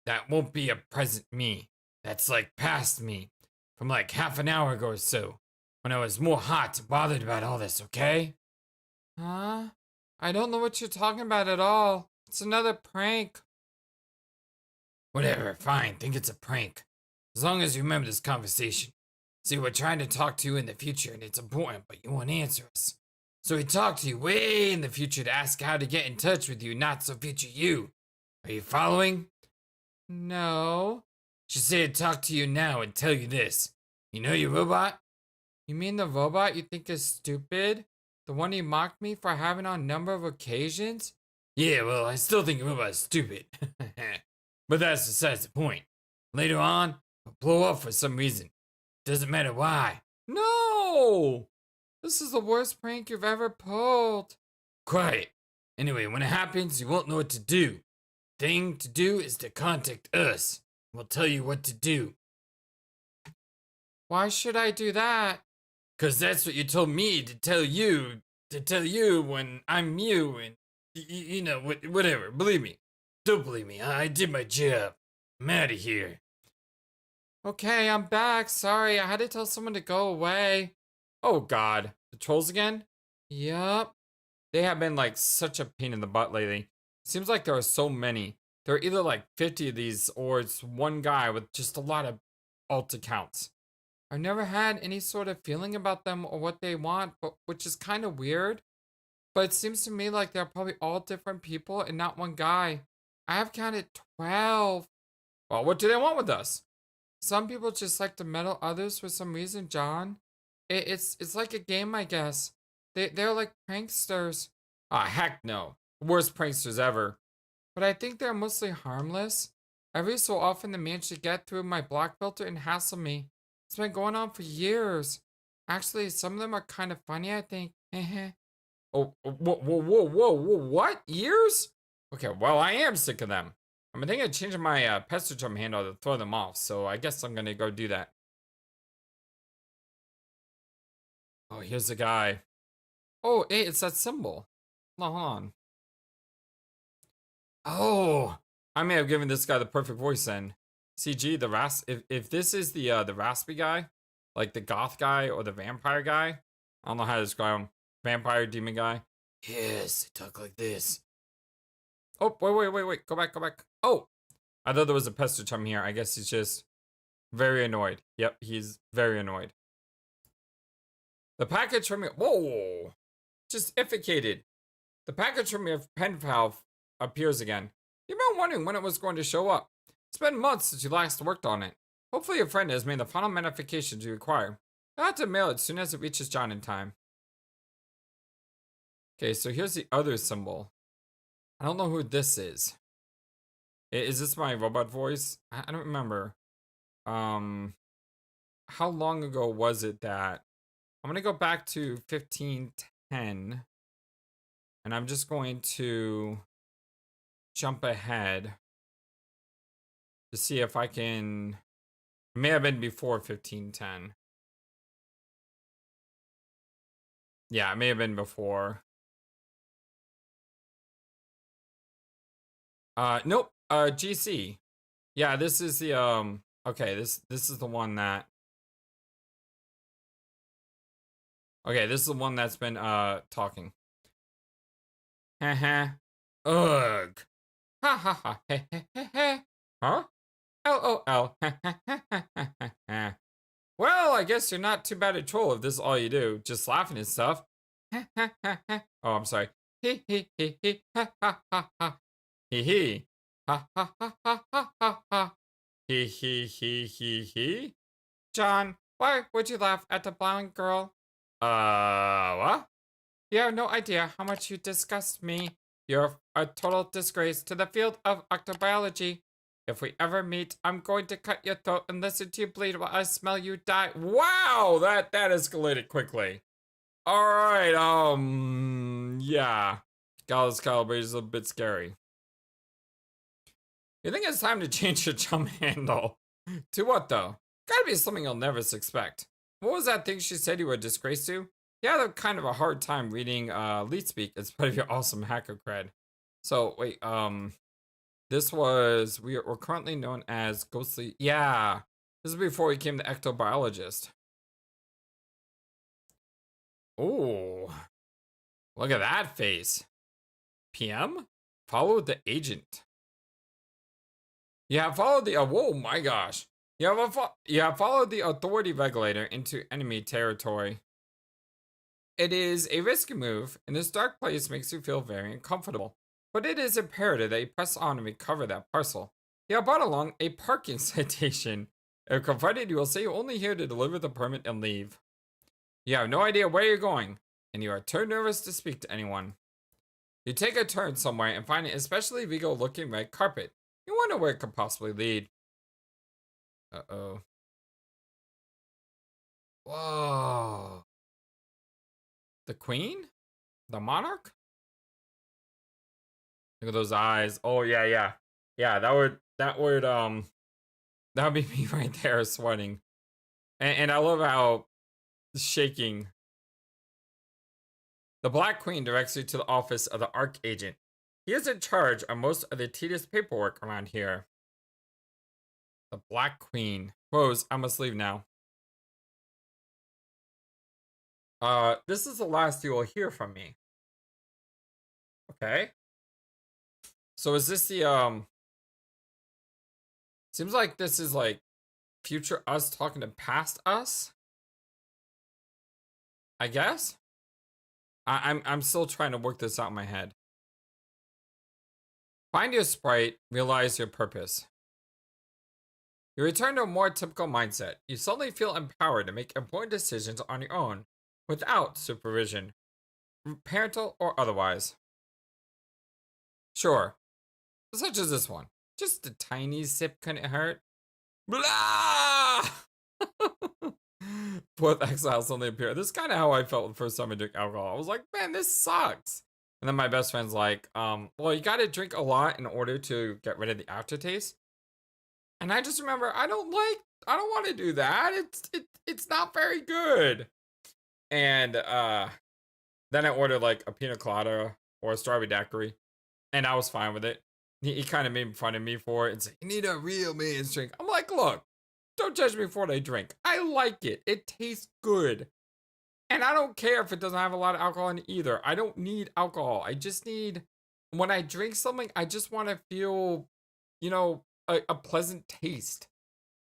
[SPEAKER 1] that won't be a present me. That's like past me. From like half an hour ago or so. When I was more hot and bothered about all this, okay? Huh? I don't know what you're talking about at all. It's another prank. Whatever, fine, think it's a prank. As long as you remember this conversation. See, we're trying to talk to you in the future and it's important, but you won't answer us. So we talk to you way in the future to ask how to get in touch with you, not so future you. Are you following? No. She said to talk to you now and tell you this. You know your robot? You mean the robot you think is stupid? The one you mocked me for having on a number of occasions? Yeah, well, I still think your robot is stupid. But that's besides the point. Later on, it'll blow up for some reason. Doesn't matter why. No! This is the worst prank you've ever pulled. Quiet. Anyway, when it happens, you won't know what to do. Thing to do is to contact us. We'll tell you what to do. Why should I do that? 'Cause that's what you told me to tell you when I'm you and, you know, whatever. Believe me. Don't believe me. I did my job. I'm out of here. Okay, I'm back. Sorry, I had to tell someone to go away. Oh god. The trolls again? Yup. They have been like such a pain in the butt lately. Seems like there are so many. There are either like 50 of these or it's one guy with just a lot of alt accounts. I've never had any sort of feeling about them or what they want, but which is kind of weird. But it seems to me like they're probably all different people and not one guy. I have counted 12. Well, what do they want with us? Some people just like to meddle others for some reason, John. It's like a game, I guess. They're like pranksters. Ah, heck no. Worst pranksters ever. But I think they're mostly harmless. Every so often they manage to get through my block filter and hassle me. It's been going on for years. Actually, some of them are kind of funny, I think. Oh, whoa, what? Years? Okay, well, I am sick of them. I'm thinking of changing my pester drum handle to throw them off, so I guess I'm gonna go do that. Oh, here's the guy. Oh, hey, it's that symbol. Hold on. Oh, I may have given this guy the perfect voice then. CG, if this is the raspy guy, like the goth guy or the vampire guy, I don't know how to describe him. Vampire demon guy. Yes, talk like this. Oh, wait. Go back. Oh, I thought there was a pester chum here. I guess he's just very annoyed. Yep, he's very annoyed. The package from your, whoa, just efficated. The package from your pen pal appears again. You've been wondering when it was going to show up. It's been months since you last worked on it. Hopefully your friend has made the final modifications you require. I'll have to mail it as soon as it reaches John in time. Okay, so here's the other symbol. I don't know who this is. Is this my robot voice? I don't remember. How long ago was it that... I'm gonna go back to 1510. And I'm just going to jump ahead to see if I can... It may have been before 1510. Yeah, it may have been before. Nope. GC. Yeah, this is the okay, this is the one that... Okay, this is the one that's been talking. Haha. Ugh. Ha ha ha. He he he he. Huh? LOL. Well, I guess you're not too bad at troll if this is all you do, just laughing and stuff. Oh, I'm sorry. He he he he ha ha ha ha. He he. Ha ha ha ha ha ha ha. He. John, why would you laugh at the blind girl? What? You have no idea how much you disgust me. You're a total disgrace to the field of octobiology. If we ever meet, I'm going to cut your throat and listen to you bleed while I smell you die. Wow, that escalated quickly. All right, yeah. Gallus Calibrate is a bit scary. You think it's time to change your jump handle? To what, though? Gotta be something you'll never suspect. What was that thing she said you were a disgrace to? You had a kind of a hard time reading lead speak in spite of your awesome hacker cred. So, wait, this was, we're currently known as Ghostly. Yeah, this is before he became the ectobiologist. Oh, look at that face. PM? Follow the agent. You have followed the, whoa, my gosh. You have followed the authority regulator into enemy territory. It is a risky move, and this dark place makes you feel very uncomfortable. But it is imperative that you press on and recover that parcel. You have brought along a parking citation. If confronted, you will say you're only here to deliver the permit and leave. You have no idea where you're going, and you are too nervous to speak to anyone. You take a turn somewhere and find an especially regal-looking red carpet. You wonder where it could possibly lead. Uh-oh. Whoa. The queen? The monarch? Look at those eyes. Oh yeah. Yeah, that would be me right there sweating. And I love how shaking. The Black Queen directs you to the office of the Arch Agent. He is in charge of most of the tedious paperwork around here. The Black Queen. Rose, I must leave now. This is the last you will hear from me. Okay. So is this the, seems like this is like future us talking to past us? I guess? I'm still trying to work this out in my head. Find your sprite, realize your purpose. You return to a more typical mindset. You suddenly feel empowered to make important decisions on your own, without supervision, parental or otherwise. Sure, such as this one. Just a tiny sip couldn't hurt. Blah! Fourth exile suddenly appeared. This is kind of how I felt the first time I drank alcohol. I was like, man, this sucks. And then my best friend's like, well, you gotta drink a lot in order to get rid of the aftertaste. And I just remember, I don't want to do that. It's not very good. And then I ordered like a pina colada or a strawberry daiquiri, and I was fine with it. He kind of made fun of me for it and said, you need a real man's drink. I'm like, look, don't judge me for what I drink. I like it. It tastes good. And I don't care if it doesn't have a lot of alcohol in it either. I don't need alcohol. I just need, when I drink something, I just want to feel, you know, a pleasant taste.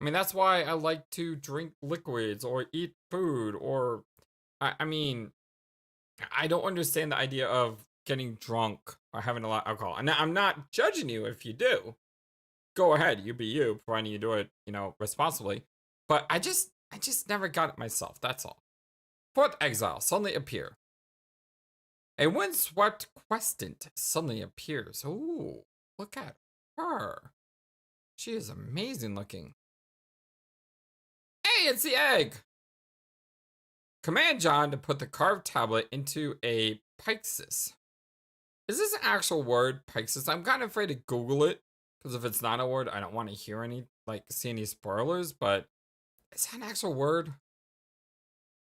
[SPEAKER 1] I mean, that's why I like to drink liquids or eat food or, I mean, I don't understand the idea of getting drunk or having a lot of alcohol. And I'm not judging you if you do. Go ahead, you be you, providing you do it, you know, responsibly. But I just never got it myself, that's all. Fourth exile suddenly appear. A windswept questant suddenly appears. Ooh, look at her. She is amazing looking. Hey, it's the egg! Command John to put the carved tablet into a pyxis. Is this an actual word, pyxis? I'm kind of afraid to Google it, because if it's not a word, I don't want to hear any, see any spoilers, but is that an actual word?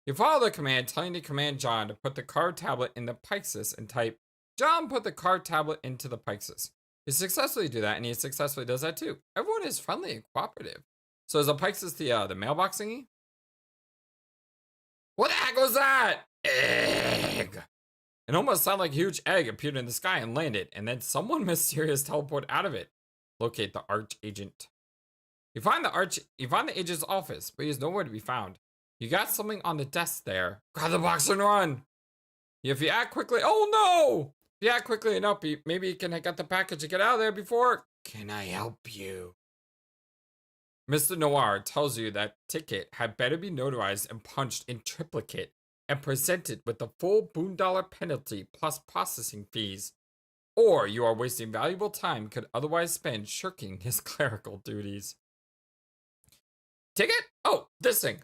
[SPEAKER 1] You follow the command telling the Command John to put the carved tablet in the pyxis and type, John put the carved tablet into the pyxis. You successfully do that, and he successfully does that too. Everyone is friendly and cooperative. So is the pyxis the mailbox thingy? What the heck was that? Egg! It almost sounded like a huge egg appeared in the sky and landed, and then someone mysterious teleported out of it. Locate the Arch Agent. You find the agent's office, but he is nowhere to be found. You got something on the desk there. Grab the box and run. If you act quickly, oh no! If you act quickly enough, maybe you can get the package and get out of there before. Can I help you? Mr. Noir tells you that ticket had better be notarized and punched in triplicate and presented with the full $1 penalty plus processing fees, or you are wasting valuable time could otherwise spend shirking his clerical duties. Ticket? Oh, this thing.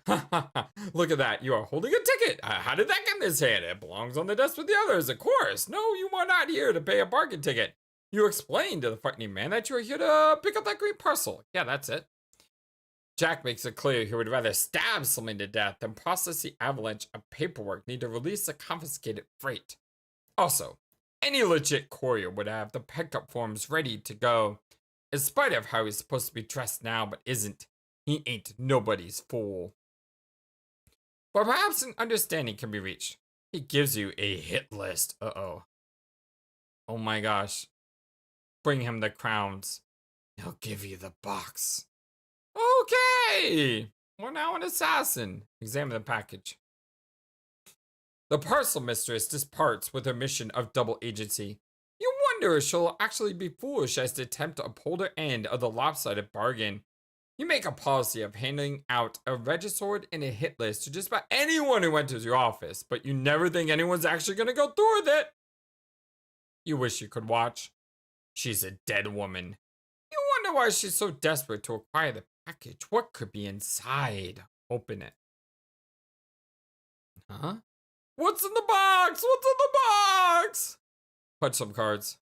[SPEAKER 1] Look at that. You are holding a ticket. How did that get in his hand? It belongs on the desk with the others, of course. No, you are not here to pay a parking ticket. You explained to the frightening man that you are here to pick up that green parcel. Yeah, that's it. Jack makes it clear he would rather stab someone to death than process the avalanche of paperwork needed to release the confiscated freight. Also, any legit courier would have the pickup forms ready to go, in spite of how he's supposed to be dressed now but isn't. He ain't nobody's fool. But perhaps an understanding can be reached. He gives you a hit list. Uh-oh. Oh my gosh. Bring him the crowns. He'll give you the box. Okay! We're now an assassin. Examine the package. The parcel mistress departs with her mission of double agency. You wonder if she'll actually be foolish as to attempt to uphold her end of the lopsided bargain. You make a policy of handing out a registered and a hit list to just about anyone who enters your office, but you never think anyone's actually going to go through with it. You wish you could watch. She's a dead woman. You wonder why she's so desperate to acquire the package. What could be inside? Open it. Huh? What's in the box? What's in the box? Punch some cards.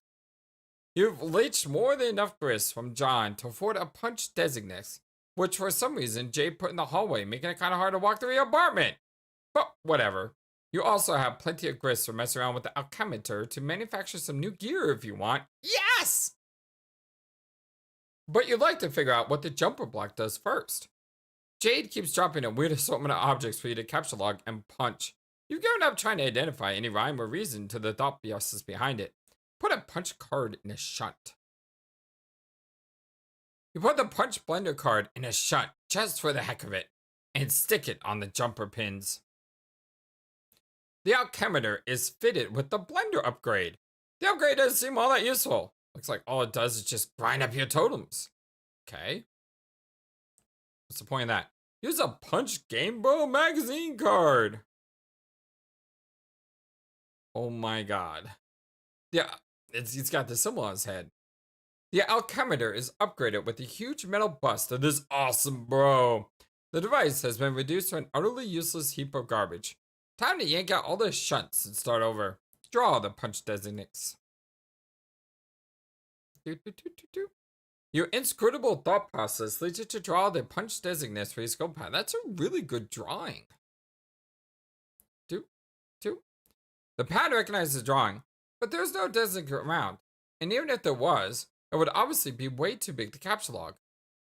[SPEAKER 1] You've leached more than enough grist from John to afford a punch designates, which for some reason Jay put in the hallway, making it kind of hard to walk through your apartment. But whatever. You also have plenty of grist to mess around with the alchemister to manufacture some new gear if you want. Yes! But you'd like to figure out what the jumper block does first. Jade keeps dropping a weird assortment of objects for you to capture log and punch. You've given up trying to identify any rhyme or reason to the thought process behind it. Put a punch card in a shunt. You put the punch blender card in a shunt just for the heck of it and stick it on the jumper pins. The alchemister is fitted with the blender upgrade. The upgrade doesn't seem all that useful. Looks like all it does is just grind up your totems. Okay. What's the point of that? Use a Punch Game Bro magazine card. Oh my god. Yeah, it's got the symbol on his head. The alchemister is upgraded with a huge metal bust of this awesome bro. The device has been reduced to an utterly useless heap of garbage. Time to yank out all the shunts and start over. Draw the punch designates. Your inscrutable thought process leads you to draw the punch designates for your skill pad. That's a really good drawing. The pad recognizes the drawing, but there's no designate around. And even if there was, it would obviously be way too big to capture log.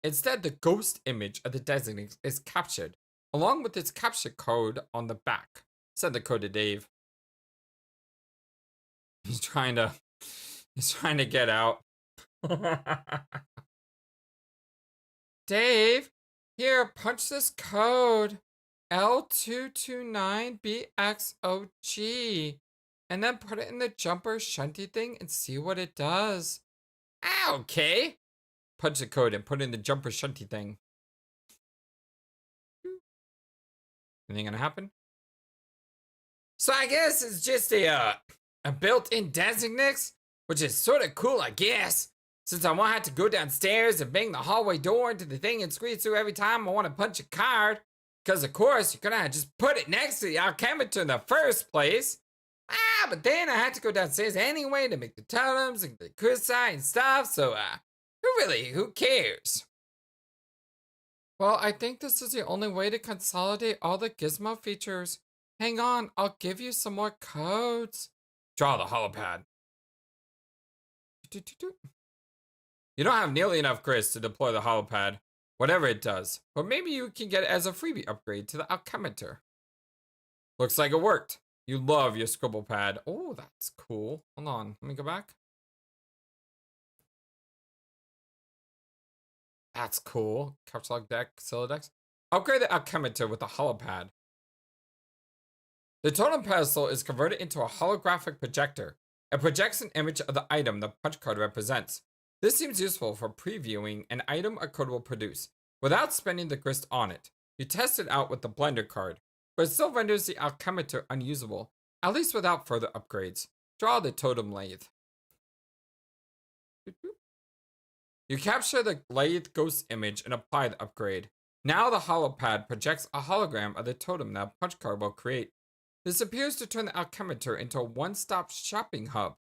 [SPEAKER 1] Instead, the ghost image of the designate is captured, along with its capture code on the back. Send the code to Dave. He's trying to get out. Dave, here, punch this code. L229BXOG. And then put it in the jumper shunty thing and see what it does. Okay. Punch the code and put it in the jumper shunty thing. Anything gonna happen? So I guess it's just a built-in designate, which is sort of cool, I guess. Since I won't have to go downstairs and bang the hallway door into the thing and squeeze through every time I want to punch a card. Because, of course, you could have just put it next to the alchemister in the first place. But then I had to go downstairs anyway to make the totems and the kusai and stuff. So, who cares? Well, I think this is the only way to consolidate all the gizmo features. Hang on, I'll give you some more codes. Draw the holopad. You don't have nearly enough grist to deploy the holopad, whatever it does, but maybe you can get it as a freebie upgrade to the alchemister. Looks like it worked. You love your scribble pad. Oh, that's cool. Hold on, let me go back. That's cool. Capture log deck, Silodex. Upgrade the alchemister with a holopad. The totem pedestal is converted into a holographic projector. It projects an image of the item the punch card represents. This seems useful for previewing an item a code will produce. without spending the grist on it. You test it out with the blender card, but it still renders the alchemitor unusable, at least without further upgrades. Draw the totem lathe. You capture the lathe ghost image and apply the upgrade. Now the holopad projects a hologram of the totem that a punch card will create. This appears to turn the alchemitor into a one-stop shopping hub.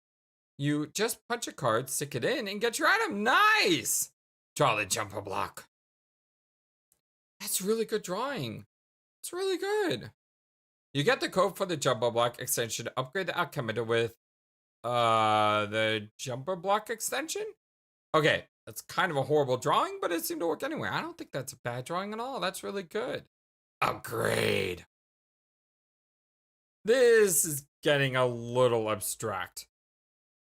[SPEAKER 1] You just punch a card, stick it in, and get your item. Nice! Draw the jumper block. That's really good drawing. It's really good. You get the code for the jumper block extension to upgrade the alchemitor with the jumper block extension? Okay, that's kind of a horrible drawing, but it seemed to work anyway. I don't think that's a bad drawing at all. That's really good. Upgrade. This is getting a little abstract,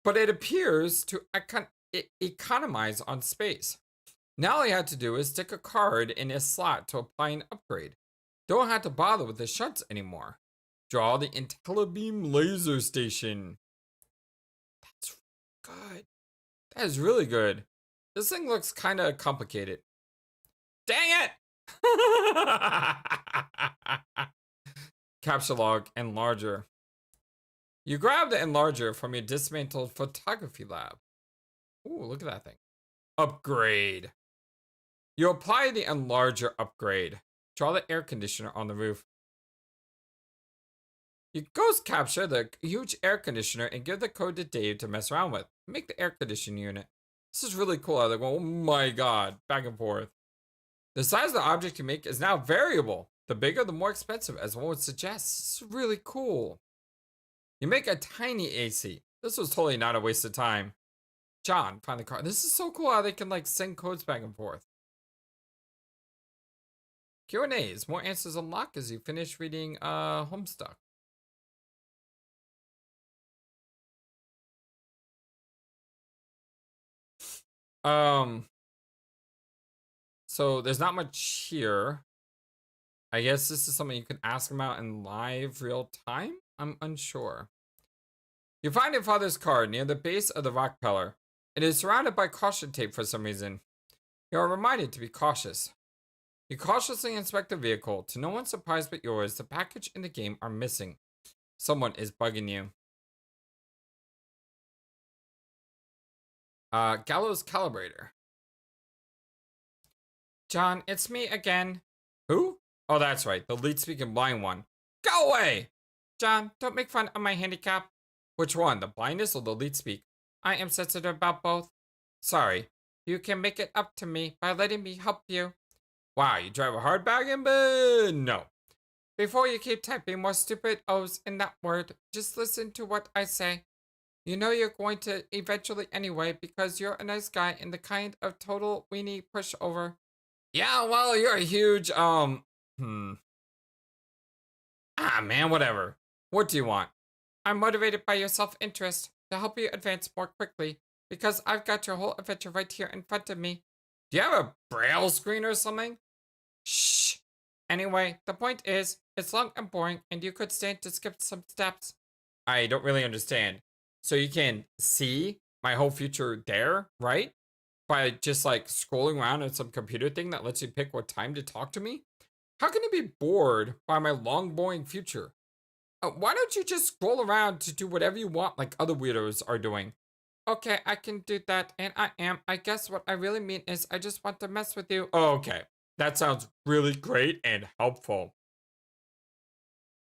[SPEAKER 1] but it appears to economize on space. Now all you have to do is stick a card in a slot to apply an upgrade. Don't have to bother with the shunts anymore. Draw the IntelliBeam laser station. That's good. That is really good. This thing looks kind of complicated. Dang it! Capture log, enlarger. You grab the enlarger from your dismantled photography lab. Ooh, look at that thing. Upgrade. You apply the enlarger upgrade. Draw the air conditioner on the roof. You ghost capture the huge air conditioner and give the code to Dave to mess around with. Make the air conditioning unit. This is really cool. I'm like, oh my god, back and forth. The size of the object you make is now variable. The bigger, the more expensive, as one would suggest. This is really cool. You make a tiny AC. This was totally not a waste of time. John, find the card. This is so cool how they can like send codes back and forth. Q&As. More answers unlock as you finish reading Homestuck. So there's not much here. I guess this is something you can ask him out in live real time? I'm unsure. You find your father's car near the base of the rock pillar. It is surrounded by caution tape for some reason. You are reminded to be cautious. You cautiously inspect the vehicle. To no one's surprise but yours, the package and the game are missing. Someone is bugging you. Gallows Calibrator. John, it's me again. Who? Oh, that's right, the lead-speaking blind one. Go away! John, don't make fun of my handicap. Which one, the blindness or the lead speak? I am sensitive about both. Sorry. You can make it up to me by letting me help you. Wow, you drive a hard bargain, but no. Before you keep typing more stupid O's in that word, just listen to what I say. You know you're going to eventually anyway because you're a nice guy and the kind of total weenie pushover. Yeah, well, you're a huge, Ah, man, whatever. What do you want? I'm motivated by your self-interest to help you advance more quickly because I've got your whole adventure right here in front of me. Do you have a braille screen or something? Shh. Anyway, the point is, it's long and boring and you could stand to skip some steps. I don't really understand. So you can see my whole future there, right? By just like scrolling around on some computer thing that lets you pick what time to talk to me? How can you be bored by my long, boring future? Why don't you just scroll around to do whatever you want like other weirdos are doing? Okay, I can do that, and I am. I guess what I really mean is I just want to mess with you. Oh, okay. That sounds really great and helpful.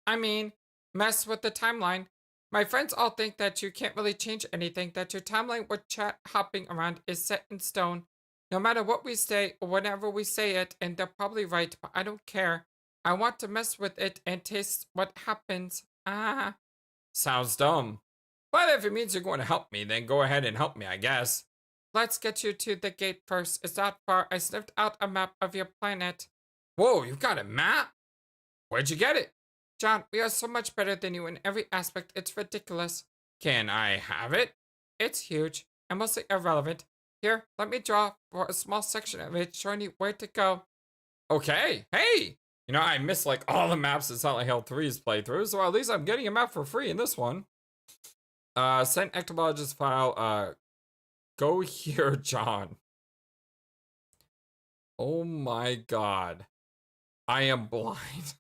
[SPEAKER 1] I mean, mess with the timeline. My friends all think that you can't really change anything, that your timeline with chat hopping around is set in stone. No matter what we say or whenever we say it, and they're probably right, but I don't care. I want to mess with it and taste what happens. Ah. Sounds dumb. But if it means you're going to help me, then go ahead and help me, I guess. Let's get you to the gate first. It's not far. I sniffed out a map of your planet. Whoa, you've got a map? Where'd you get it? John, we are so much better than you in every aspect. It's ridiculous. Can I have it? It's huge and mostly irrelevant. Here, let me draw for a small section of it, showing you where to go. Okay, hey! You know, I miss like all the maps in Silent Hill 3's playthrough, so at least I'm getting a map for free in this one. Send ectomologist file, go here, John. Oh my god. I am blind.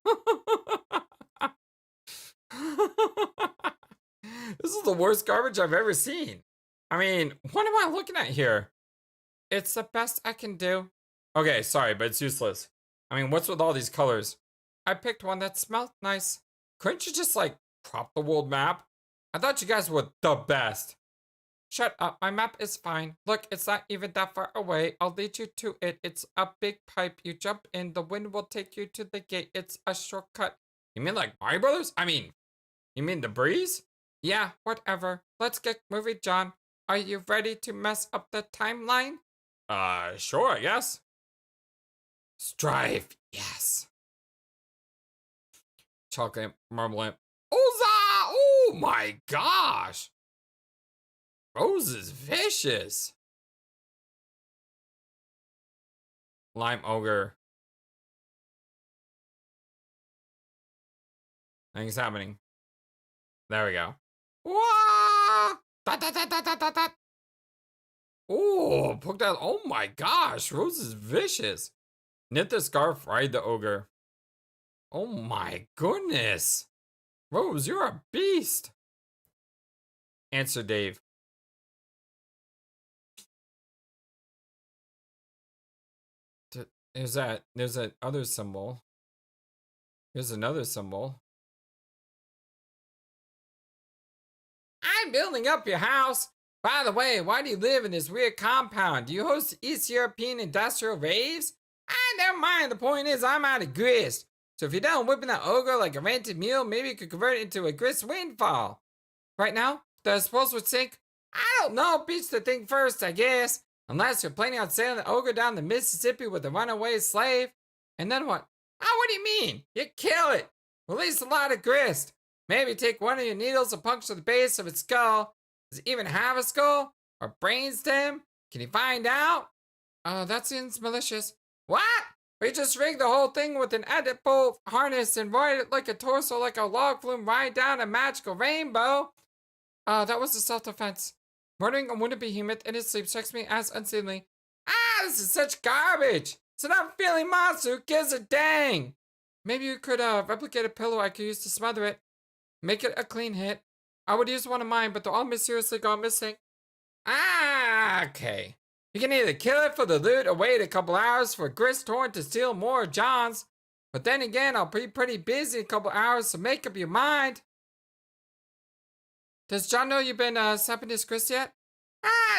[SPEAKER 1] This is the worst garbage I've ever seen. I mean, what am I looking at here? It's the best I can do. Okay, sorry, but it's useless. I mean, what's with all these colors? I picked one that smelled nice. Couldn't you just, like, crop the world map? I thought you guys were the best. Shut up, my map is fine. Look, it's not even that far away. I'll lead you to it. It's a big pipe. You jump in, the wind will take you to the gate. It's a shortcut. You mean like Mario Brothers? You mean the breeze? Yeah, whatever. Let's get moving, John. Are you ready to mess up the timeline? Sure, I guess. Strive, yes. Chocolate, marble lamp. Oza! Oh my gosh! Rose is vicious. Lime ogre. Nothing's happening. There we go. Wah! Oh, poke that. Oh my gosh, Rose is vicious. Knit the scarf, ride the ogre. Oh my goodness. Rose, you're a beast. Answer Dave. There's that other symbol. Here's another symbol. I'm building up your house. By the way, why do you live in this weird compound? Do you host East European industrial raves? Never mind. The point is, I'm out of grist. So if you're done whipping that ogre like a rented mule, maybe you could convert it into a grist windfall. Right now, the suppose would sink. I don't know. Beach the thing first, I guess. Unless you're planning on sailing the ogre down the Mississippi with a runaway slave. And then what? What do you mean? You kill it. Release a lot of grist. Maybe take one of your needles and puncture the base of its skull. Does it even have a skull? Or brainstem? Can you find out? That seems malicious. What? We just rigged the whole thing with an edible harness and ride it like a torso, like a log flume ride down a magical rainbow. That was a self-defense. Murdering a wounded behemoth in his sleep strikes me as unseemly. This is such garbage. It's an unfeeling monster who gives a dang. Maybe you could replicate a pillow I could use to smother it. Make it a clean hit. I would use one of mine, but they're all mysteriously gone missing. Okay. You can either kill it for the loot or wait a couple hours for Grist Torn to steal more of John's. But then again, I'll be pretty busy in a couple hours, so make up your mind. Does John know you've been sapping his grist yet?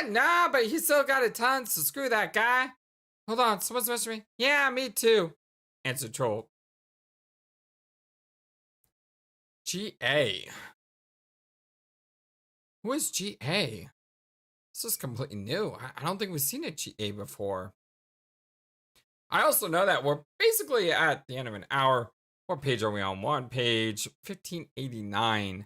[SPEAKER 1] No, but he's still got a ton, so screw that guy. Hold on, someone's messaging me. Yeah, me too. Answer Troll. GA. Who is GA? This is completely new. I don't think we've seen a GA before. I also know that we're basically at the end of an hour. What page are we on? Page 1589.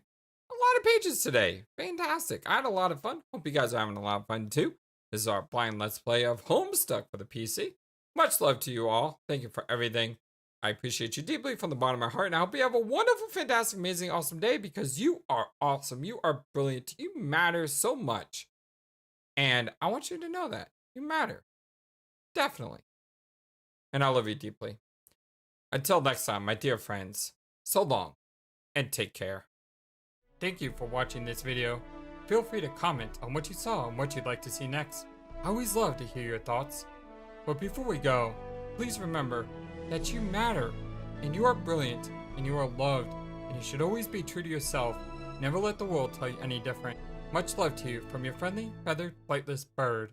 [SPEAKER 1] A lot of pages today. Fantastic. I had a lot of fun. Hope you guys are having a lot of fun too. This is our blind Let's Play of Homestuck for the PC. Much love to you all. Thank you for everything. I appreciate you deeply from the bottom of my heart, and I hope you have a wonderful, fantastic, amazing, awesome day, because you are awesome. You are brilliant. You matter so much. And I want you to know that. You matter. Definitely. And I love you deeply. Until next time, my dear friends, so long, and take care. Thank you for watching this video. Feel free to comment on what you saw and what you'd like to see next. I always love to hear your thoughts. But before we go, please remember that you matter, and you are brilliant, and you are loved, and you should always be true to yourself. Never let the world tell you any different. Much love to you from your friendly, feathered, flightless bird.